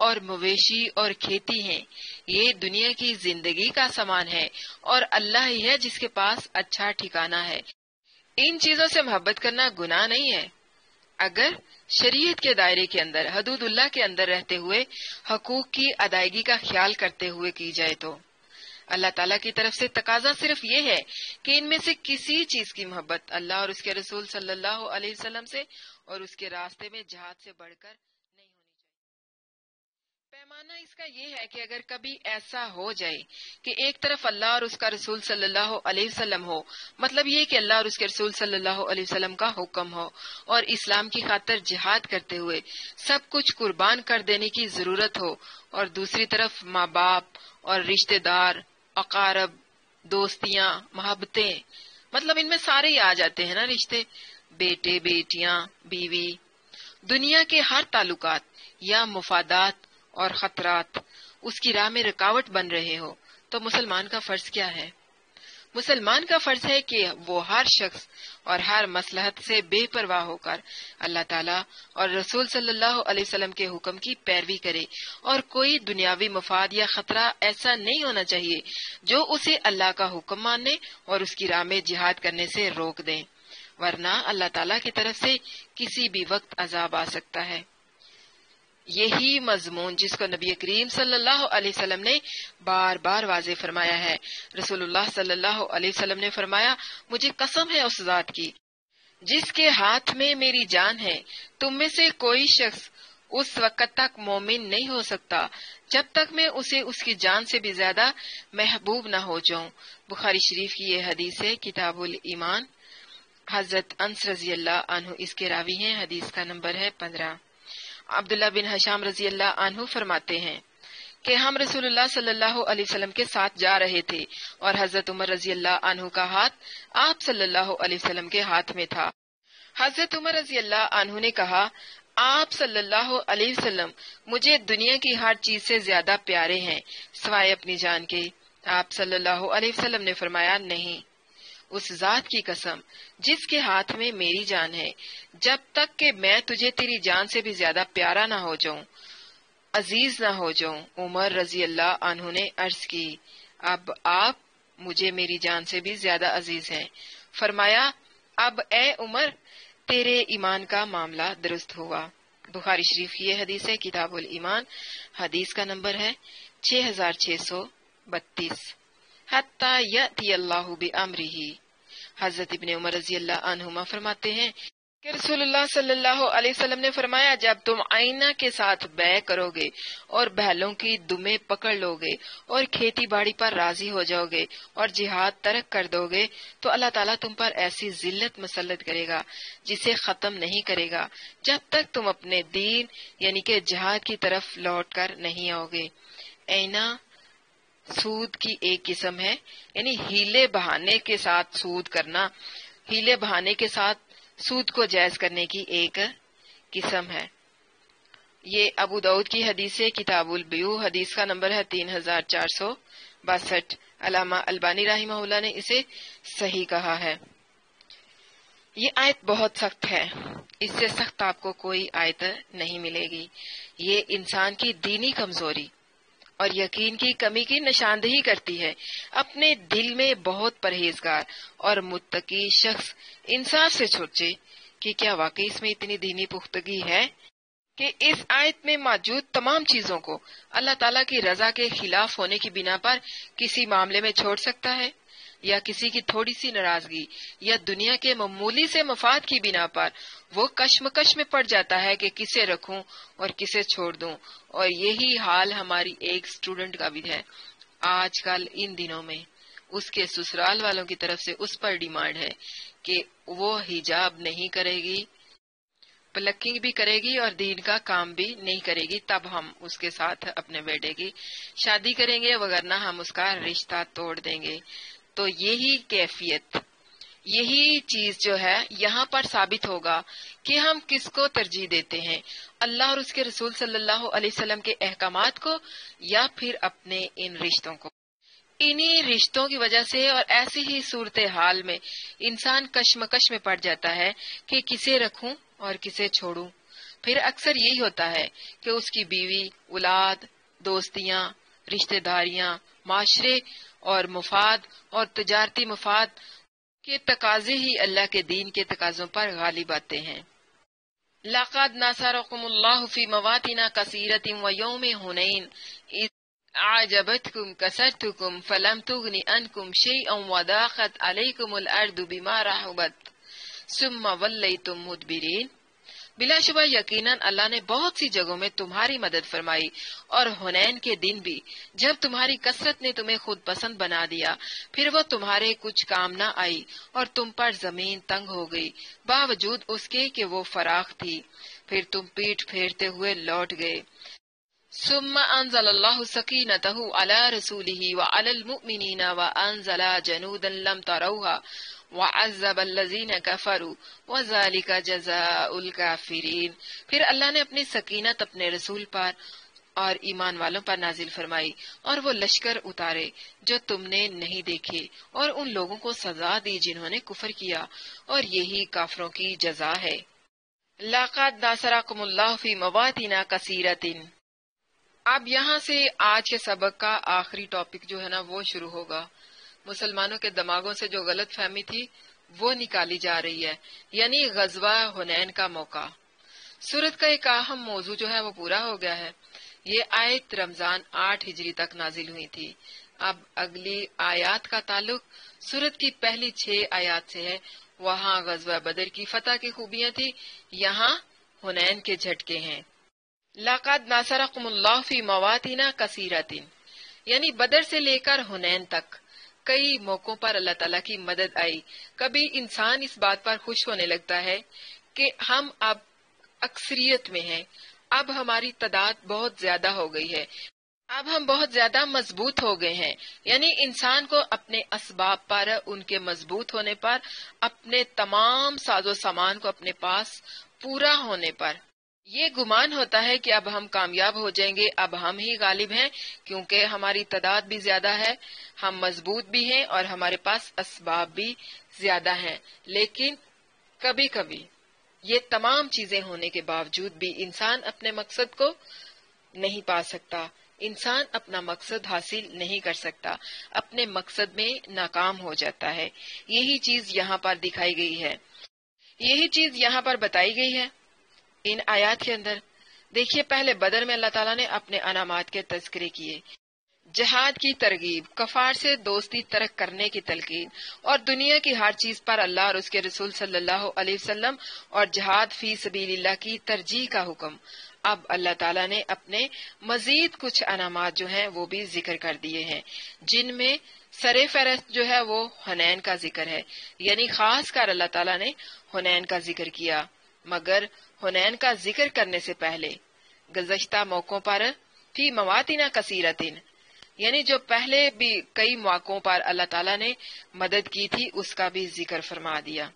اور مویشی اور کھیتی ہیں۔ یہ دنیا کی زندگی کا سامان ہے اور اللہ ہی ہے جس کے پاس اچھا ٹھکانہ ہے۔ ان چیزوں سے محبت کرنا گناہ نہیں ہے اگر شریعت کے دائرے کے اندر حدود اللہ کے اندر رہتے ہوئے حقوق کی ادائیگی کا خیال کرتے ہوئے کی جائے تو۔ اللہ تعالیٰ کی طرف سے تقاضا صرف یہ ہے کہ ان میں سے کسی چیز کی محبت اللہ اور اس کے رسول صلی اللہ علیہ وسلم سے اور اس کے راستے میں جہاد سے بڑھ کر نہیں ہونی چاہیے۔ پیمانہ اس کا یہ ہے کہ اگر کبھی ایسا ہو جائے کہ ایک طرف اللہ اور اس کا رسول صلی اللہ علیہ وسلم ہو، مطلب یہ کہ اللہ اور اس کے رسول صلی اللہ علیہ وسلم کا حکم ہو اور اسلام کی خاطر جہاد کرتے ہوئے سب کچھ قربان کر دینے کی ضرورت ہو، اور دوسری طرف ماں باپ اور رشتہ دار، اقارب، دوستیاں، محبتیں، مطلب ان میں سارے ہی آ جاتے ہیں نا رشتے، بیٹے بیٹیاں، بیوی، دنیا کے ہر تعلقات یا مفادات اور خطرات اس کی راہ میں رکاوٹ بن رہے ہو تو مسلمان کا فرض کیا ہے؟ مسلمان کا فرض ہے کہ وہ ہر شخص اور ہر مصلحت سے بے پرواہ ہو کر اللہ تعالیٰ اور رسول صلی اللہ علیہ وسلم کے حکم کی پیروی کرے، اور کوئی دنیاوی مفاد یا خطرہ ایسا نہیں ہونا چاہیے جو اسے اللہ کا حکم ماننے اور اس کی راہ میں جہاد کرنے سے روک دیں، ورنہ اللہ تعالیٰ کی طرف سے کسی بھی وقت عذاب آ سکتا ہے۔ یہی مضمون جس کو نبی کریم صلی اللہ علیہ وسلم نے بار بار واضح فرمایا ہے۔ رسول اللہ صلی اللہ علیہ وسلم نے فرمایا مجھے قسم ہے اس ذات کی جس کے ہاتھ میں میری جان ہے، تم میں سے کوئی شخص اس وقت تک مومن نہیں ہو سکتا جب تک میں اسے اس کی جان سے بھی زیادہ محبوب نہ ہو جاؤں۔ بخاری شریف کی یہ حدیث ہے، کتاب الایمان۔ حضرت انس رضی اللہ عنہ اس کے راوی ہیں، حدیث کا نمبر ہے 15۔ عبداللہ بن حشام رضی اللہ عنہ فرماتے ہیں کہ ہم رسول اللہ صلی اللہ علیہ وسلم کے ساتھ جا رہے تھے اور حضرت عمر رضی اللہ عنہ کا ہاتھ آپ صلی اللہ علیہ وسلم کے ہاتھ میں تھا۔ حضرت عمر رضی اللہ عنہ نے کہا آپ صلی اللہ علیہ وسلم مجھے دنیا کی ہر چیز سے زیادہ پیارے ہیں سوائے اپنی جان کے۔ آپ صلی اللہ علیہ وسلم نے فرمایا نہیں، اس ذات کی قسم جس کے ہاتھ میں میری جان ہے، جب تک کہ میں تجھے تیری جان سے بھی زیادہ پیارا نہ ہو جاؤں، عزیز نہ ہو جاؤں۔ عمر رضی اللہ عنہ نے عرض کی اب آپ مجھے میری جان سے بھی زیادہ عزیز ہیں۔ فرمایا اب اے عمر تیرے ایمان کا معاملہ درست ہوا۔ بخاری شریف کی یہ حدیث ہے، کتاب الایمان، حدیث کا نمبر ہے 6632۔ حتی یأتی اللہ بامرہ، حضرت ابن عمر رضی اللہ عنہما فرماتے ہیں کہ رسول اللہ صلی اللہ علیہ وسلم نے فرمایا، جب تم آئینہ کے ساتھ بیع کرو گے اور بیلوں کی دمیں پکڑ لو گے اور کھیتی باڑی پر راضی ہو جاؤ گے اور جہاد ترک کر دو گے تو اللہ تعالیٰ تم پر ایسی ذلت مسلط کرے گا جسے ختم نہیں کرے گا جب تک تم اپنے دین یعنی کہ جہاد کی طرف لوٹ کر نہیں آؤ گے۔ آئینہ سود کی ایک قسم ہے، یعنی ہیلے بہانے کے ساتھ سود کرنا، ہیلے بہانے کے ساتھ سود کو جائز کرنے کی ایک قسم ہے۔ یہ ابو داؤد کی حدیث ہے، کتاب البیوع، حدیث کا نمبر ہے 3462۔ علامہ البانی رحمہ اللہ نے اسے صحیح کہا ہے۔ یہ آیت بہت سخت ہے، اس سے سخت آپ کو کوئی آیت نہیں ملے گی۔ یہ انسان کی دینی کمزوری اور یقین کی کمی کی نشاندہی کرتی ہے۔ اپنے دل میں بہت پرہیزگار اور متقی شخص انصاف سے سوچے کہ کیا واقعی اس میں اتنی دینی پختگی ہے کہ اس آیت میں موجود تمام چیزوں کو اللہ تعالیٰ کی رضا کے خلاف ہونے کی بنا پر کسی معاملے میں چھوڑ سکتا ہے، یا کسی کی تھوڑی سی ناراضگی یا دنیا کے معمولی سے مفاد کی بنا پر وہ کشمکش میں پڑ جاتا ہے کہ کسے رکھوں اور کسے چھوڑ دوں۔ اور یہی حال ہماری ایک اسٹوڈنٹ کا بھی ہے۔ آج کل ان دنوں میں اس کے سسرال والوں کی طرف سے اس پر ڈیمانڈ ہے کہ وہ حجاب نہیں کرے گی، پلکنگ بھی کرے گی اور دین کا کام بھی نہیں کرے گی، تب ہم اس کے ساتھ اپنے بیٹے کی شادی کریں گے، وگرنہ ہم اس کا رشتہ توڑ دیں گے۔ تو یہی کیفیت، یہی چیز جو ہے یہاں پر ثابت ہوگا کہ ہم کس کو ترجیح دیتے ہیں، اللہ اور اس کے رسول صلی اللہ علیہ وسلم کے احکامات کو یا پھر اپنے ان رشتوں کو۔ انہی رشتوں کی وجہ سے اور ایسی ہی صورتحال میں انسان کشمکش میں پڑ جاتا ہے کہ کسے رکھوں اور کسے چھوڑوں۔ پھر اکثر یہی ہوتا ہے کہ اس کی بیوی، اولاد، دوستیاں، رشتہ داریاں، معاشرے اور مفاد اور تجارتی مفاد کے تقاضے ہی اللہ کے دین کے تقاضوں پر غالب آتے ہیں۔ لَقَدْ نَصَرَكُمُ اللَّهُ فِي مَوَاطِنَ كَثِيرَةٍ وَيَوْمِ حُنَيْنٍ إِذْ أَعْجَبَتْكُمْ كَثْرَتُكُمْ فَلَمْ تُغْنِ عَنْكُمْ شَيْئًا وَضَاقَتْ عَلَيْكُمُ الْأَرْضُ بِمَا رَحُبَتْ ثُمَّ وَلَّيْتُمْ مُدْبِرِينَ۔ بلا شبہ یقیناً اللہ نے بہت سی جگہوں میں تمہاری مدد فرمائی، اور حنین کے دن بھی جب تمہاری کثرت نے تمہیں خود پسند بنا دیا، پھر وہ تمہارے کچھ کام نہ آئی اور تم پر زمین تنگ ہو گئی باوجود اس کے کہ وہ فراخ تھی، پھر تم پیٹ پھیرتے ہوئے لوٹ گئے۔ ثم انزل اللہ سکینتہ علی رسولہ وعلی المؤمنین وانزل جنودا لم تروها وعذب الذین کفروا وذلک جزاء الکافرین۔ پھر اللہ نے اپنی سکینت اپنے رسول پر اور ایمان والوں پر نازل فرمائی اور وہ لشکر اتارے جو تم نے نہیں دیکھے، اور ان لوگوں کو سزا دی جنہوں نے کفر کیا، اور یہی کافروں کی جزا ہے۔ لَقَدْ نَصَرَكُمُ اللَّهُ فِي مَوَاطِنَ كَثِيرَةٍ۔ اب یہاں سے آج کے سبق کا آخری ٹاپک جو ہے نا وہ شروع ہوگا۔ مسلمانوں کے دماغوں سے جو غلط فہمی تھی وہ نکالی جا رہی ہے، یعنی غزوہ حنین کا موقع۔ سورت کا ایک اہم موضوع جو ہے وہ پورا ہو گیا ہے۔ یہ آیت رمضان 8 ہجری تک نازل ہوئی تھی۔ اب اگلی آیات کا تعلق سورت کی پہلی 6 آیات سے ہے۔ وہاں غزوہ بدر کی فتح کی خوبیاں تھی، یہاں حنین کے جھٹکے ہیں۔ لَقَدْ نَصَرَكُمُ اللَّهُ فِي مَوَاطِنَ كَثِيرَةٍ، یعنی بدر سے لے کر حنین تک کئی موقعوں پر اللہ تعالیٰ کی مدد آئی۔ کبھی انسان اس بات پر خوش ہونے لگتا ہے کہ ہم اب اکثریت میں ہیں، اب ہماری تعداد بہت زیادہ ہو گئی ہے، اب ہم بہت زیادہ مضبوط ہو گئے ہیں۔ یعنی انسان کو اپنے اسباب پر، ان کے مضبوط ہونے پر، اپنے تمام ساز و سامان کو اپنے پاس پورا ہونے پر یہ گمان ہوتا ہے کہ اب ہم کامیاب ہو جائیں گے، اب ہم ہی غالب ہیں، کیونکہ ہماری تعداد بھی زیادہ ہے، ہم مضبوط بھی ہیں اور ہمارے پاس اسباب بھی زیادہ ہیں۔ لیکن کبھی کبھی یہ تمام چیزیں ہونے کے باوجود بھی انسان اپنے مقصد کو نہیں پا سکتا، انسان اپنا مقصد حاصل نہیں کر سکتا، اپنے مقصد میں ناکام ہو جاتا ہے۔ یہی چیز یہاں پر دکھائی گئی ہے، یہی چیز یہاں پر بتائی گئی ہے ان آیات کے اندر۔ دیکھیے، پہلے بدر میں اللہ تعالیٰ نے اپنے انعامات کے تذکرے کیے، جہاد کی ترغیب، کفار سے دوستی ترک کرنے کی تلقین، اور دنیا کی ہر چیز پر اللہ اور اس کے رسول صلی اللہ علیہ وسلم اور جہاد فی سبیل اللہ کی ترجیح کا حکم۔ اب اللہ تعالیٰ نے اپنے مزید کچھ انعامات جو ہیں وہ بھی ذکر کر دیے ہیں، جن میں سر فہرست جو ہے وہ حنین کا ذکر ہے، یعنی خاص کر اللہ تعالیٰ نے حنین کا ذکر کیا، مگر حنین کا ذکر کرنے سے پہلے گزشتہ موقعوں پر فی مواطن کثیرتن، یعنی جو پہلے بھی کئی موقعوں پر اللہ تعالیٰ نے مدد کی تھی اس کا بھی ذکر فرما دیا۔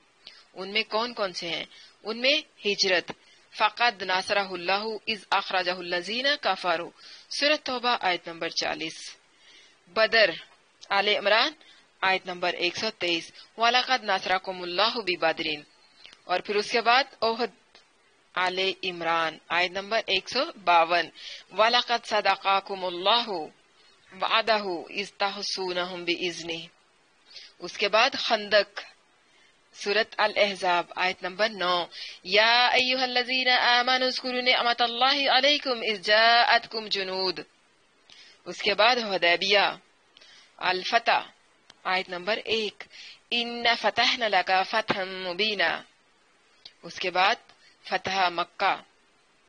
ان میں کون کون سے ہیں؟ ان میں ہجرت، فقد ناصرہ اللہ اذ اخرجہ الذین کفروا، سورۃ توبہ آیت نمبر 40، بدر، آل عمران آیت نمبر 123، وَلَقَدْ نَصَرَكُمُ اللَّهُ بِبَدْرٍ، اور پھر اس کے بعد احد، آل عمران آیت نمبر 152، وَلَقَدْ صَدَقَكُمُ اللَّهُ وَعَدَهُ إِذْ تَحْسُونَهُمْ بِإِذْنِهِ، اس کے بعد خندق، سورۃ الاحزاب آیت نمبر 9، یا ایھا الذین آمنوا اذکروا نعمت اللہ علیکم اذ جاءتکم جنود، اس کے بعد حدیبیہ، الفتح آیت نمبر 1، ان فتحنا لک فتحا مبینا، اس کے بعد فتح مکہ،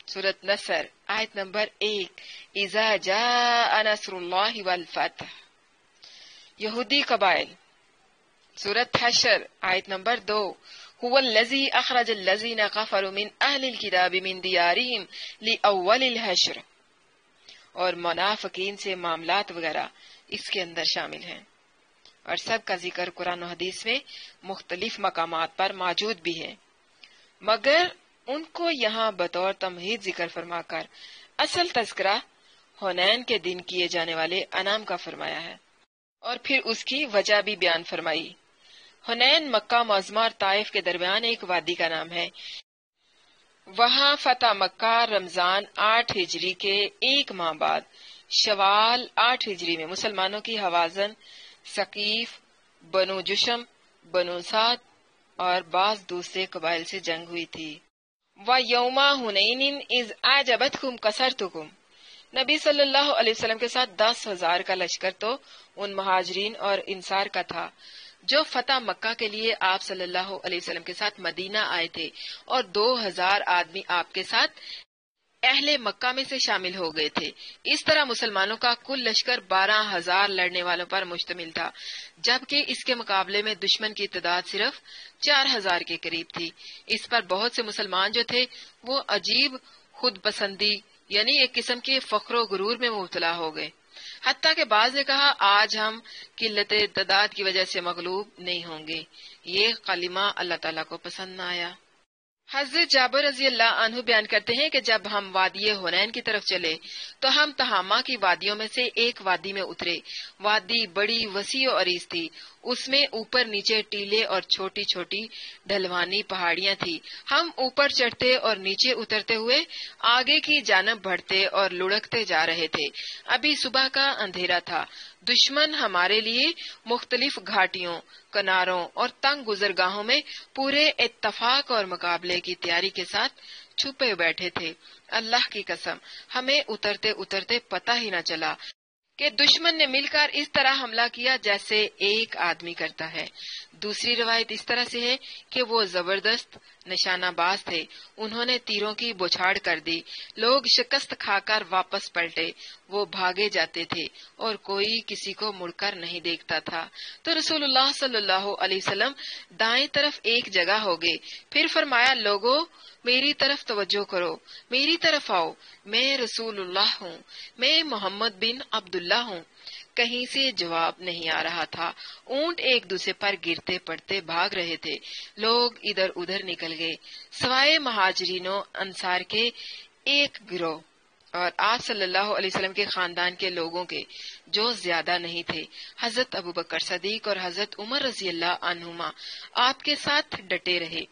سورۃ نصر آیت نمبر 1، اذا جاء نصر اللہ والفتح، یہودی قبائل، سورۃ حشر آیت نمبر 2، هو الذی اخرج الذین کفروا من اہل الکتاب من دیارہم لاول الحشر، اور منافقین سے معاملات وغیرہ اس کے اندر شامل ہیں، اور سب کا ذکر قرآن و حدیث میں مختلف مقامات پر موجود بھی ہے، مگر ان کو یہاں بطور تمہید ذکر فرما کر اصل تذکرہ حنین کے دن کیے جانے والے انعام کا فرمایا ہے، اور پھر اس کی وجہ بھی بیان فرمائی۔ حنین مکہ معظمہ اور طائف کے درمیان ایک وادی کا نام ہے، وہاں فتح مکہ رمضان 8 ہجری کے ایک ماہ بعد شوال 8 ہجری میں مسلمانوں کی حوازن، ثقیف، بنو جشم، بنو سعد اور بعض دوسرے قبائل سے جنگ ہوئی تھی۔ وَيَوْمَ حُنَيْنٍ إِذْ أَعْجَبَتْكُمْ كَثْرَتُكُمْ، نبی صلی اللہ علیہ وسلم کے ساتھ 10,000 کا لشکر تو ان مہاجرین اور انصار کا تھا جو فتح مکہ کے لیے آپ صلی اللہ علیہ وسلم کے ساتھ مدینہ آئے تھے، اور 2,000 آدمی آپ کے ساتھ اہل مکہ میں سے شامل ہو گئے تھے۔ اس طرح مسلمانوں کا کل لشکر 12,000 لڑنے والوں پر مشتمل تھا، جبکہ اس کے مقابلے میں دشمن کی تعداد صرف 4,000 کے قریب تھی۔ اس پر بہت سے مسلمان جو تھے وہ عجیب خود پسندی، یعنی ایک قسم کے فخر و غرور میں مبتلا ہو گئے، حتیٰ کہ بعض نے کہا آج ہم قلت تعداد کی وجہ سے مغلوب نہیں ہوں گے۔ یہ کلمہ اللہ تعالیٰ کو پسند نہ آیا۔ حضرت جابر رضی اللہ عنہ بیان کرتے ہیں کہ جب ہم وادی حنین کی طرف چلے تو ہم تہامہ کی وادیوں میں سے ایک وادی میں اترے۔ وادی بڑی وسیع و عریض تھی، اس میں اوپر نیچے ٹیلے اور چھوٹی چھوٹی ڈھلوانی پہاڑیاں تھی۔ ہم اوپر چڑھتے اور نیچے اترتے ہوئے آگے کی جانب بڑھتے اور لڑکتے جا رہے تھے۔ ابھی صبح کا اندھیرا تھا، دشمن ہمارے لیے مختلف گھاٹیوں، کناروں اور تنگ گزرگاہوں میں پورے اتفاق اور مقابلے کی تیاری کے ساتھ چھپے بیٹھے تھے۔ اللہ کی قسم ہمیں اترتے اترتے پتہ ہی نہ چلا کہ دشمن نے مل کر اس طرح حملہ کیا جیسے ایک آدمی کرتا ہے۔ دوسری روایت اس طرح سے ہے کہ وہ زبردست نشانہ باز تھے، انہوں نے تیروں کی بوچھاڑ کر دی، لوگ شکست کھا کر واپس پلٹے، وہ بھاگے جاتے تھے اور کوئی کسی کو مڑ کر نہیں دیکھتا تھا۔ تو رسول اللہ صلی اللہ علیہ وسلم دائیں طرف ایک جگہ ہو گئے، پھر فرمایا لوگو میری طرف توجہ کرو، میری طرف آؤ، میں رسول اللہ ہوں، میں محمد بن عبداللہ ہوں۔ کہیں سے جواب نہیں آ رہا تھا، اونٹ ایک دوسرے پر گرتے پڑتے بھاگ رہے تھے، لوگ ادھر ادھر نکل گئے سوائے مہاجرینوں انصار کے ایک گروہ اور آپ صلی اللہ علیہ وسلم کے خاندان کے لوگوں کے، جو زیادہ نہیں تھے۔ حضرت ابوبکر صدیق اور حضرت عمر رضی اللہ عنہما آپ کے ساتھ ڈٹے رہے۔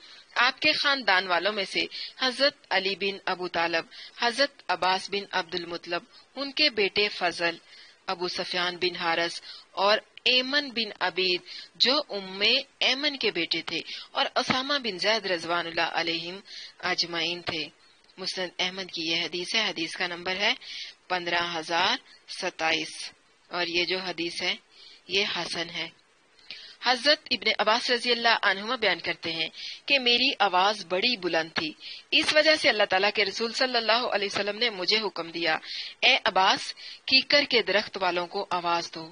آپ کے خاندان والوں میں سے حضرت علی بن ابو طالب، حضرت عباس بن عبد المطلب، ان کے بیٹے فضل، ابو سفیان بن حارث اور ایمن بن عبید جو ایمن کے بیٹے تھے، اور اسامہ بن زید رضوان اللہ علیہم اجمعین تھے۔ مسند احمد کی یہ حدیث ہے، حدیث کا نمبر ہے 15,027، اور یہ جو حدیث ہے یہ حسن ہے۔ حضرت ابن عباس رضی اللہ عنہما بیان کرتے ہیں کہ میری آواز بڑی بلند تھی، اس وجہ سے اللہ تعالیٰ کے رسول صلی اللہ علیہ وسلم نے مجھے حکم دیا، اے عباس کیکر کے درخت والوں کو آواز دو۔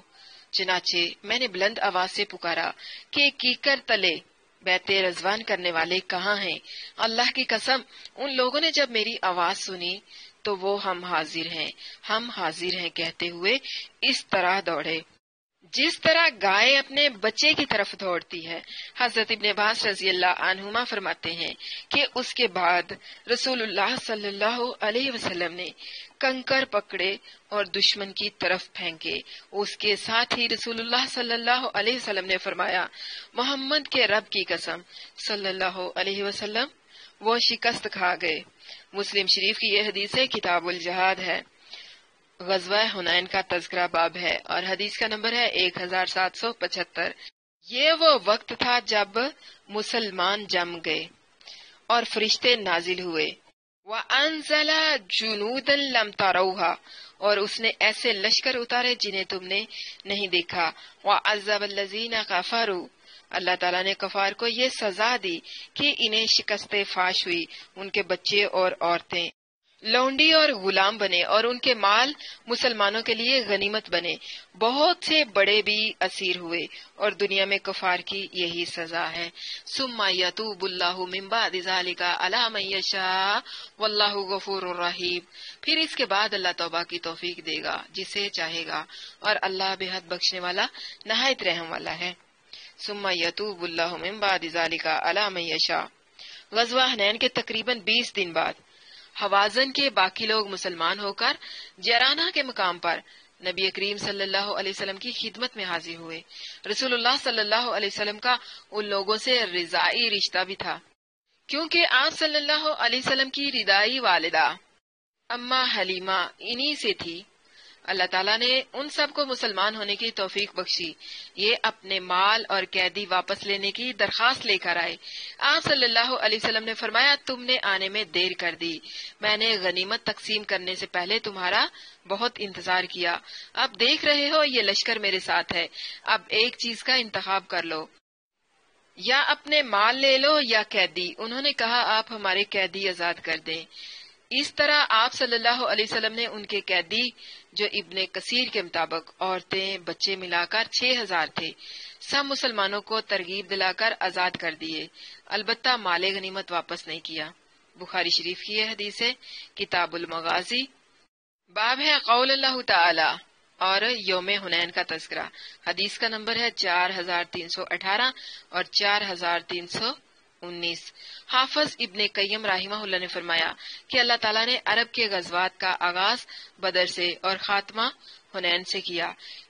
چنانچہ میں نے بلند آواز سے پکارا کہ کیکر تلے بیت رضوان کرنے والے کہاں ہیں؟ اللہ کی قسم ان لوگوں نے جب میری آواز سنی تو وہ ہم حاضر ہیں کہتے ہوئے اس طرح دوڑے جس طرح گائے اپنے بچے کی طرف دوڑتی ہے۔ حضرت ابن عباس رضی اللہ عنہما فرماتے ہیں کہ اس کے بعد رسول اللہ صلی اللہ علیہ وسلم نے کنکر پکڑے اور دشمن کی طرف پھینکے۔ اس کے ساتھ ہی رسول اللہ صلی اللہ علیہ وسلم نے فرمایا، محمد کے رب کی قسم صلی اللہ علیہ وسلم وہ شکست کھا گئے۔ مسلم شریف کی یہ حدیث کتاب الجہاد ہے، غزوہ حنین کا تذکرہ باب ہے اور حدیث کا نمبر ہے 1775۔ یہ وہ وقت تھا جب مسلمان جم گئے اور فرشتے نازل ہوئے، وَأَنزَلَ جُنُودًا لَمْ تَرَوْهَا، اور اس نے ایسے لشکر اتارے جنہیں تم نے نہیں دیکھا، وَعَذَّبَ الَّذِينَ كَفَرُوا، اللہ تعالیٰ نے کفار کو یہ سزا دی کہ انہیں شکست فاش ہوئی، ان کے بچے اور عورتیں لونڈی اور غلام بنے اور ان کے مال مسلمانوں کے لیے غنیمت بنے، بہت سے بڑے بھی اسیر ہوئے، اور دنیا میں کفار کی یہی سزا ہے۔ ثم یتوب اللہ من بعد ذلک علی من یشاء واللہ غفور رحیم، پھر اس کے بعد اللہ توبہ کی توفیق دے گا جسے چاہے گا، اور اللہ بے حد بخشنے والا نہایت رحم والا ہے۔ ثم یتوب اللہ من بعد ذلک علی من یشاء، غزوہ حنین کے تقریباً 20 دن بعد حوازن کے باقی لوگ مسلمان ہو کر جرانہ کے مقام پر نبی کریم صلی اللہ علیہ وسلم کی خدمت میں حاضر ہوئے۔ رسول اللہ صلی اللہ علیہ وسلم کا ان لوگوں سے رضائی رشتہ بھی تھا، کیونکہ آپ صلی اللہ علیہ وسلم کی رضائی والدہ اما حلیمہ انہی سے تھی۔ اللہ تعالیٰ نے ان سب کو مسلمان ہونے کی توفیق بخشی۔ یہ اپنے مال اور قیدی واپس لینے کی درخواست لے کر آئے۔ آپ صلی اللہ علیہ وسلم نے فرمایا، تم نے آنے میں دیر کر دی، میں نے غنیمت تقسیم کرنے سے پہلے تمہارا بہت انتظار کیا، اب دیکھ رہے ہو یہ لشکر میرے ساتھ ہے، اب ایک چیز کا انتخاب کر لو، یا اپنے مال لے لو یا قیدی۔ انہوں نے کہا، آپ ہمارے قیدی آزاد کر دیں۔ اس طرح آپ صلی اللہ علیہ وسلم نے ان کے قیدی، جو ابن کثیر کے مطابق عورتیں بچے ملا کر 6000 تھے، سب مسلمانوں کو ترغیب دلا کر آزاد کر دیے، البتہ مال غنیمت واپس نہیں کیا۔ بخاری شریف کی یہ حدیث ہے، کتاب المغازی، باب ہے قول اللہ تعالی اور یوم حنین کا تذکرہ۔ حدیث کا نمبر ہے 4318 اور 4319۔ حافظ ابن قیم رحمہ اللہ نے فرمایا کہ اللہ تعالیٰ نے عرب کے غزوات کا آغاز بدر سے اور خاتمہ حنین سے کیا،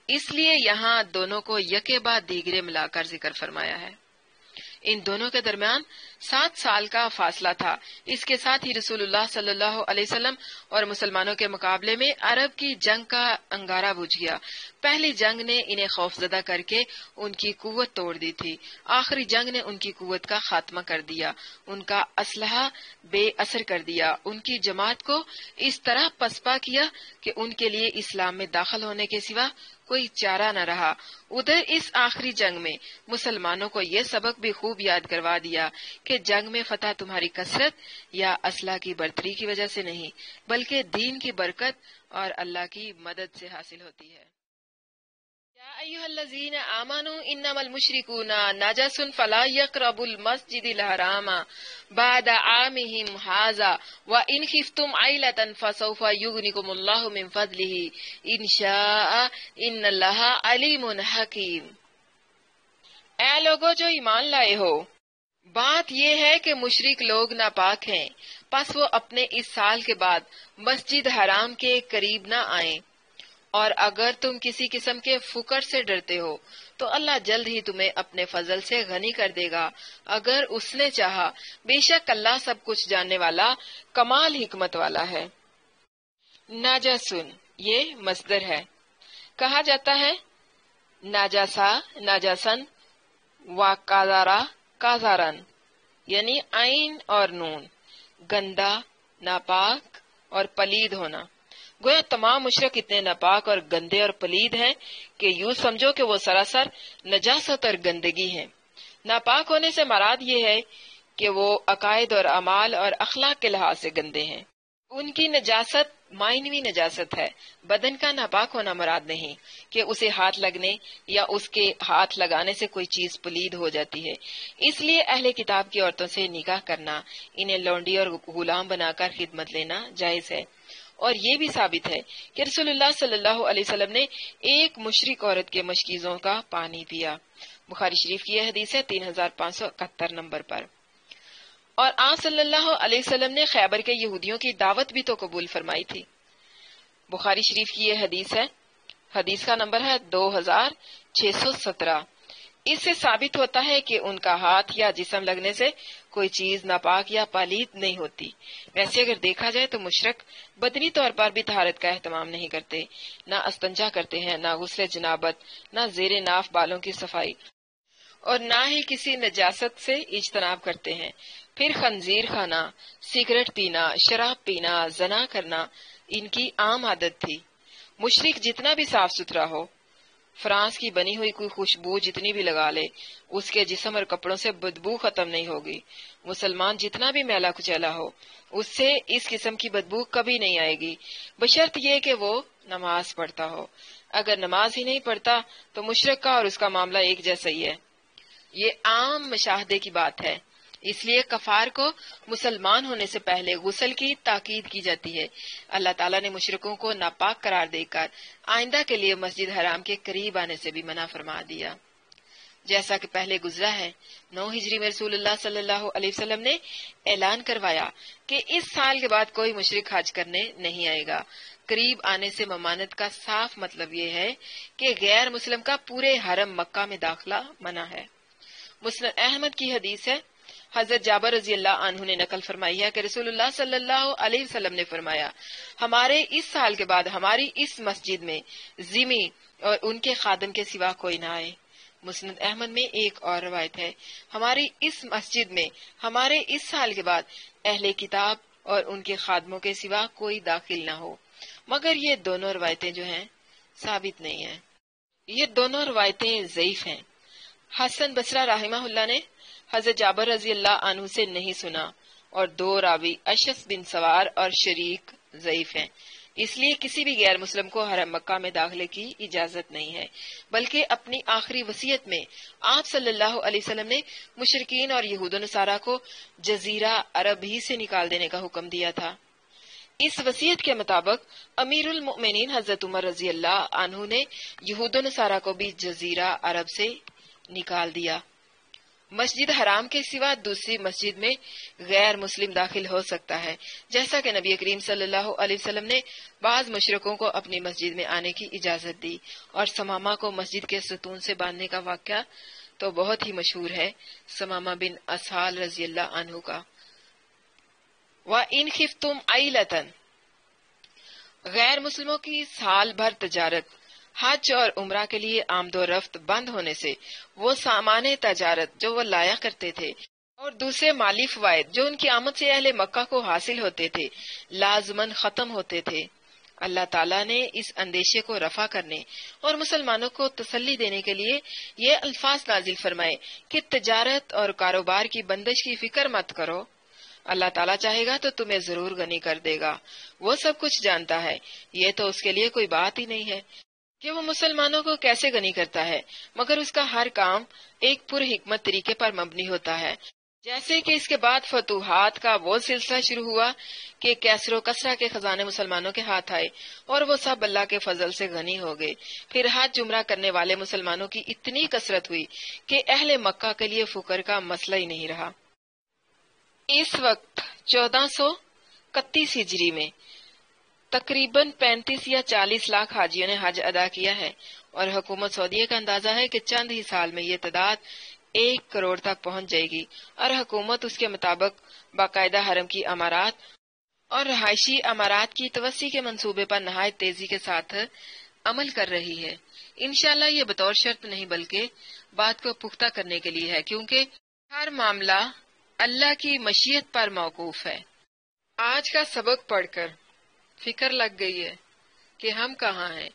اس لیے یہاں دونوں کو یکے بعد دیگرے ملا کر ذکر فرمایا ہے۔ ان دونوں کے درمیان 7 سال کا فاصلہ تھا۔ اس کے ساتھ ہی رسول اللہ صلی اللہ علیہ وسلم اور مسلمانوں کے مقابلے میں عرب کی جنگ کا انگارہ بجھ گیا۔ پہلی جنگ نے انہیں خوفزدہ کر کے ان کی قوت توڑ دی تھی، آخری جنگ نے ان کی قوت کا خاتمہ کر دیا، ان کا اسلحہ بے اثر کر دیا، ان کی جماعت کو اس طرح پسپا کیا کہ ان کے لیے اسلام میں داخل ہونے کے سوا کوئی چارہ نہ رہا۔ ادھر اس آخری جنگ میں مسلمانوں کو یہ سبق بھی خوب یاد کروا دیا کہ جنگ میں فتح تمہاری کثرت یا اسلحہ کی برتری کی وجہ سے نہیں، بلکہ دین کی برکت اور اللہ کی مدد سے حاصل ہوتی ہے۔ یا ایھا الذین آمنوا انما المشرکون نجس فلا یقربوا المسجد الحرام بعد عامهم ھذا وان خفتم عیلۃ فسوف یغنیکم اللہ من فضلہ ان شاء ان اللہ علیم حکیم۔ اے لوگو جو ایمان لائے ہو، بات یہ ہے کہ مشرک لوگ ناپاک ہیں، پس وہ اپنے اس سال کے بعد مسجد حرام کے قریب نہ آئیں، اور اگر تم کسی قسم کے فقر سے ڈرتے ہو تو اللہ جلد ہی تمہیں اپنے فضل سے غنی کر دے گا اگر اس نے چاہا، بے شک اللہ سب کچھ جاننے والا کمال حکمت والا ہے۔ ناجسن یہ مصدر ہے، کہا جاتا ہے ناجاسا ناجاسن و کازارا کازارن، یعنی عین اور نون، گندا، ناپاک اور پلید ہونا۔ گویا تمام مشرک اتنے ناپاک اور گندے اور پلید ہیں کہ یوں سمجھو کہ وہ سراسر نجاست اور گندگی ہیں۔ ناپاک ہونے سے مراد یہ ہے کہ وہ عقائد اور اعمال اور اخلاق کے لحاظ سے گندے ہیں۔ ان کی نجاست معنوی نجاست ہے، بدن کا ناپاک ہونا مراد نہیں کہ اسے ہاتھ لگنے یا اس کے ہاتھ لگانے سے کوئی چیز پلید ہو جاتی ہے۔ اس لیے اہل کتاب کی عورتوں سے نکاح کرنا، انہیں لونڈی اور غلام بنا کر خدمت لینا جائز ہے۔ اور یہ بھی ثابت ہے کہ رسول اللہ صلی اللہ علیہ وسلم نے ایک مشرک عورت کے مشکیزوں کا پانی پیا۔ بخاری شریف کی یہ حدیث ہے 3571 نمبر پر۔ اور آپ صلی اللہ علیہ وسلم نے خیبر کے یہودیوں کی دعوت بھی تو قبول فرمائی تھی۔ بخاری شریف کی یہ حدیث ہے، حدیث کا نمبر ہے 2617۔ اس سے ثابت ہوتا ہے کہ ان کا ہاتھ یا جسم لگنے سے کوئی چیز ناپاک یا پلید نہیں ہوتی۔ ویسے اگر دیکھا جائے تو مشرک بدنی طور پر بھی طہارت کا اہتمام نہیں کرتے، نہ استنجا کرتے ہیں، نہ غسل جنابت، نہ زیر ناف بالوں کی صفائی، اور نہ ہی کسی نجاست سے اجتناب کرتے ہیں۔ پھر خنزیر کھانا، سگریٹ پینا، شراب پینا، زنا کرنا ان کی عام عادت تھی۔ مشرک جتنا بھی صاف ستھرا ہو، فرانس کی بنی ہوئی کوئی خوشبو جتنی بھی لگا لے، اس کے جسم اور کپڑوں سے بدبو ختم نہیں ہوگی۔ مسلمان جتنا بھی میلا کچیلا ہو، اس سے اس قسم کی بدبو کبھی نہیں آئے گی، بشرط یہ کہ وہ نماز پڑھتا ہو۔ اگر نماز ہی نہیں پڑھتا تو مشرک کا اور اس کا معاملہ ایک جیسا ہی ہے۔ یہ عام مشاہدے کی بات ہے، اس لیے کفار کو مسلمان ہونے سے پہلے غسل کی تاکید کی جاتی ہے۔ اللہ تعالیٰ نے مشرکوں کو ناپاک قرار دے کر آئندہ کے لیے مسجد حرام کے قریب آنے سے بھی منع فرما دیا۔ جیسا کہ پہلے گزرا ہے، 9 ہجری میں رسول اللہ صلی اللہ علیہ وسلم نے اعلان کروایا کہ اس سال کے بعد کوئی مشرک حج کرنے نہیں آئے گا۔ قریب آنے سے ممانعت کا صاف مطلب یہ ہے کہ غیر مسلم کا پورے حرم مکہ میں داخلہ منع ہے۔ مسند احمد کی حدیث ہے، حضرت جابر رضی اللہ عنہ نے نقل فرمائی ہے کہ رسول اللہ صلی اللہ علیہ وسلم نے فرمایا، ہمارے اس سال کے بعد ہماری اس مسجد میں ذمی اور ان کے خادم کے سوا کوئی نہ آئے۔ مسند احمد میں ایک اور روایت ہے، ہماری اس مسجد میں ہمارے اس سال کے بعد اہل کتاب اور ان کے خادموں کے سوا کوئی داخل نہ ہو۔ مگر یہ دونوں روایتیں جو ہیں ثابت نہیں ہیں، یہ دونوں روایتیں ضعیف ہیں۔ حسن بصری رحمہ اللہ نے حضرت جابر رضی اللہ عنہ سے نہیں سنا، اور 2 راوی اشعث بن سوار اور شریک ضعیف ہیں، اس لیے کسی بھی غیر مسلم کو حرم مکہ میں داخلے کی اجازت نہیں ہے۔ بلکہ اپنی آخری وصیت میں آپ صلی اللہ علیہ وسلم نے مشرکین اور یہود و نصارہ کو جزیرہ عرب ہی سے نکال دینے کا حکم دیا تھا۔ اس وصیت کے مطابق امیر المؤمنین حضرت عمر رضی اللہ عنہ نے یہود و نصارہ کو بھی جزیرہ عرب سے نکال دیا۔ مسجد حرام کے سوا دوسری مسجد میں غیر مسلم داخل ہو سکتا ہے، جیسا کہ نبی کریم صلی اللہ علیہ وسلم نے بعض مشرکوں کو اپنی مسجد میں آنے کی اجازت دی، اور سمامہ کو مسجد کے ستون سے باندھنے کا واقعہ تو بہت ہی مشہور ہے، سمامہ بن اسال رضی اللہ عنہ کا۔ وَإِنْ خِفْتُمْ عَيْلَةً، غیر مسلموں کی سال بھر تجارت، حج اور عمرہ کے لیے آمد و رفت بند ہونے سے وہ سامان تجارت جو وہ لایا کرتے تھے اور دوسرے مالی فوائد جو ان کی آمد سے اہل مکہ کو حاصل ہوتے تھے لازماً ختم ہوتے تھے۔ اللہ تعالیٰ نے اس اندیشے کو رفع کرنے اور مسلمانوں کو تسلی دینے کے لیے یہ الفاظ نازل فرمائے کہ تجارت اور کاروبار کی بندش کی فکر مت کرو، اللہ تعالیٰ چاہے گا تو تمہیں ضرور غنی کر دے گا، وہ سب کچھ جانتا ہے۔ یہ تو اس کے لیے کوئی بات ہی نہیں ہے کہ وہ مسلمانوں کو کیسے غنی کرتا ہے، مگر اس کا ہر کام ایک پر حکمت طریقے پر مبنی ہوتا ہے۔ جیسے کہ اس کے بعد فتوحات کا وہ سلسلہ شروع ہوا کہ کیسر و کسرا کے خزانے مسلمانوں کے ہاتھ آئے اور وہ سب اللہ کے فضل سے غنی ہو گئے۔ پھر حج عمرہ کرنے والے مسلمانوں کی اتنی کثرت ہوئی کہ اہل مکہ کے لیے فقر کا مسئلہ ہی نہیں رہا۔ اس وقت 1431 ہجری میں تقریباً 35 یا 40 لاکھ حاجیوں نے حج ادا کیا ہے، اور حکومت سعودیہ کا اندازہ ہے کہ چند ہی سال میں یہ تعداد 1 کروڑ تک پہنچ جائے گی، اور حکومت اس کے مطابق باقاعدہ حرم کی عمارات اور رہائشی عمارات کی توسیع کے منصوبے پر نہایت تیزی کے ساتھ عمل کر رہی ہے۔ انشاءاللہ یہ بطور شرط نہیں بلکہ بات کو پختہ کرنے کے لیے ہے، کیونکہ ہر معاملہ اللہ کی مشیت پر موقوف ہے۔ آج کا سبق پڑھ کر فکر لگ گئی ہے کہ ہم کہاں ہیں۔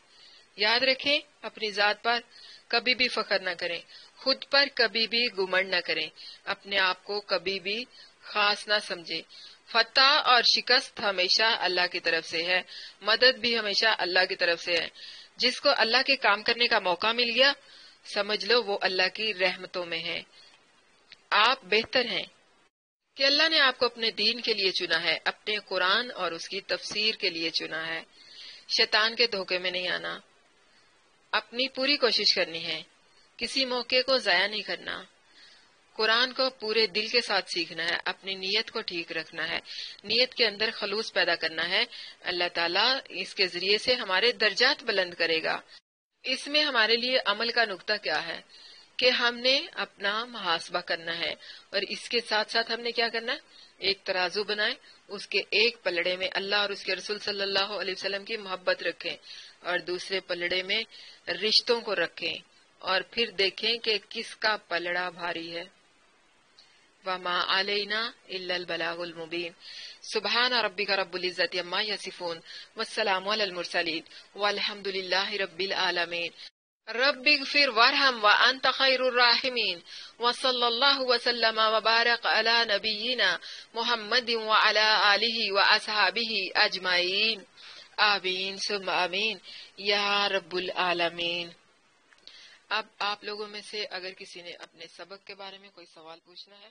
یاد رکھیں اپنی ذات پر کبھی بھی فخر نہ کریں، خود پر کبھی بھی گمنڈ نہ کریں، اپنے آپ کو کبھی بھی خاص نہ سمجھیں۔ فتح اور شکست ہمیشہ اللہ کی طرف سے ہے، مدد بھی ہمیشہ اللہ کی طرف سے ہے۔ جس کو اللہ کے کام کرنے کا موقع مل گیا سمجھ لو وہ اللہ کی رحمتوں میں ہے۔ آپ بہتر ہیں کہ اللہ نے آپ کو اپنے دین کے لیے چنا ہے، اپنے قرآن اور اس کی تفسیر کے لیے چنا ہے۔ شیطان کے دھوکے میں نہیں آنا، اپنی پوری کوشش کرنی ہے، کسی موقع کو ضائع نہیں کرنا، قرآن کو پورے دل کے ساتھ سیکھنا ہے، اپنی نیت کو ٹھیک رکھنا ہے، نیت کے اندر خلوص پیدا کرنا ہے۔ اللہ تعالیٰ اس کے ذریعے سے ہمارے درجات بلند کرے گا۔ اس میں ہمارے لیے عمل کا نقطہ کیا ہے کہ ہم نے اپنا محاسبہ کرنا ہے، اور اس کے ساتھ ساتھ ہم نے کیا کرنا ہے، ایک ترازو بنائے، اس کے ایک پلڑے میں اللہ اور اس کے رسول صلی اللہ علیہ وسلم کی محبت رکھیں، اور دوسرے پلڑے میں رشتوں کو رکھیں، اور پھر دیکھیں کہ کس کا پلڑا بھاری ہے۔ وما علینا الا البلاغ المبین۔ سبحان ربک رب العزت عما یصفون والسلام علی المرسلین والحمد للہ رب العالمین۔ رب اغفر وارحم وانت خیر الراحمین، وصلی اللہ وسلم وبارک علی نبینا محمد وعلی آلہ واصحابہ اجمعین، آمین ثم آمین یا رب العالمین۔ اب آپ لوگوں میں سے اگر کسی نے اپنے سبق کے بارے میں کوئی سوال پوچھنا ہے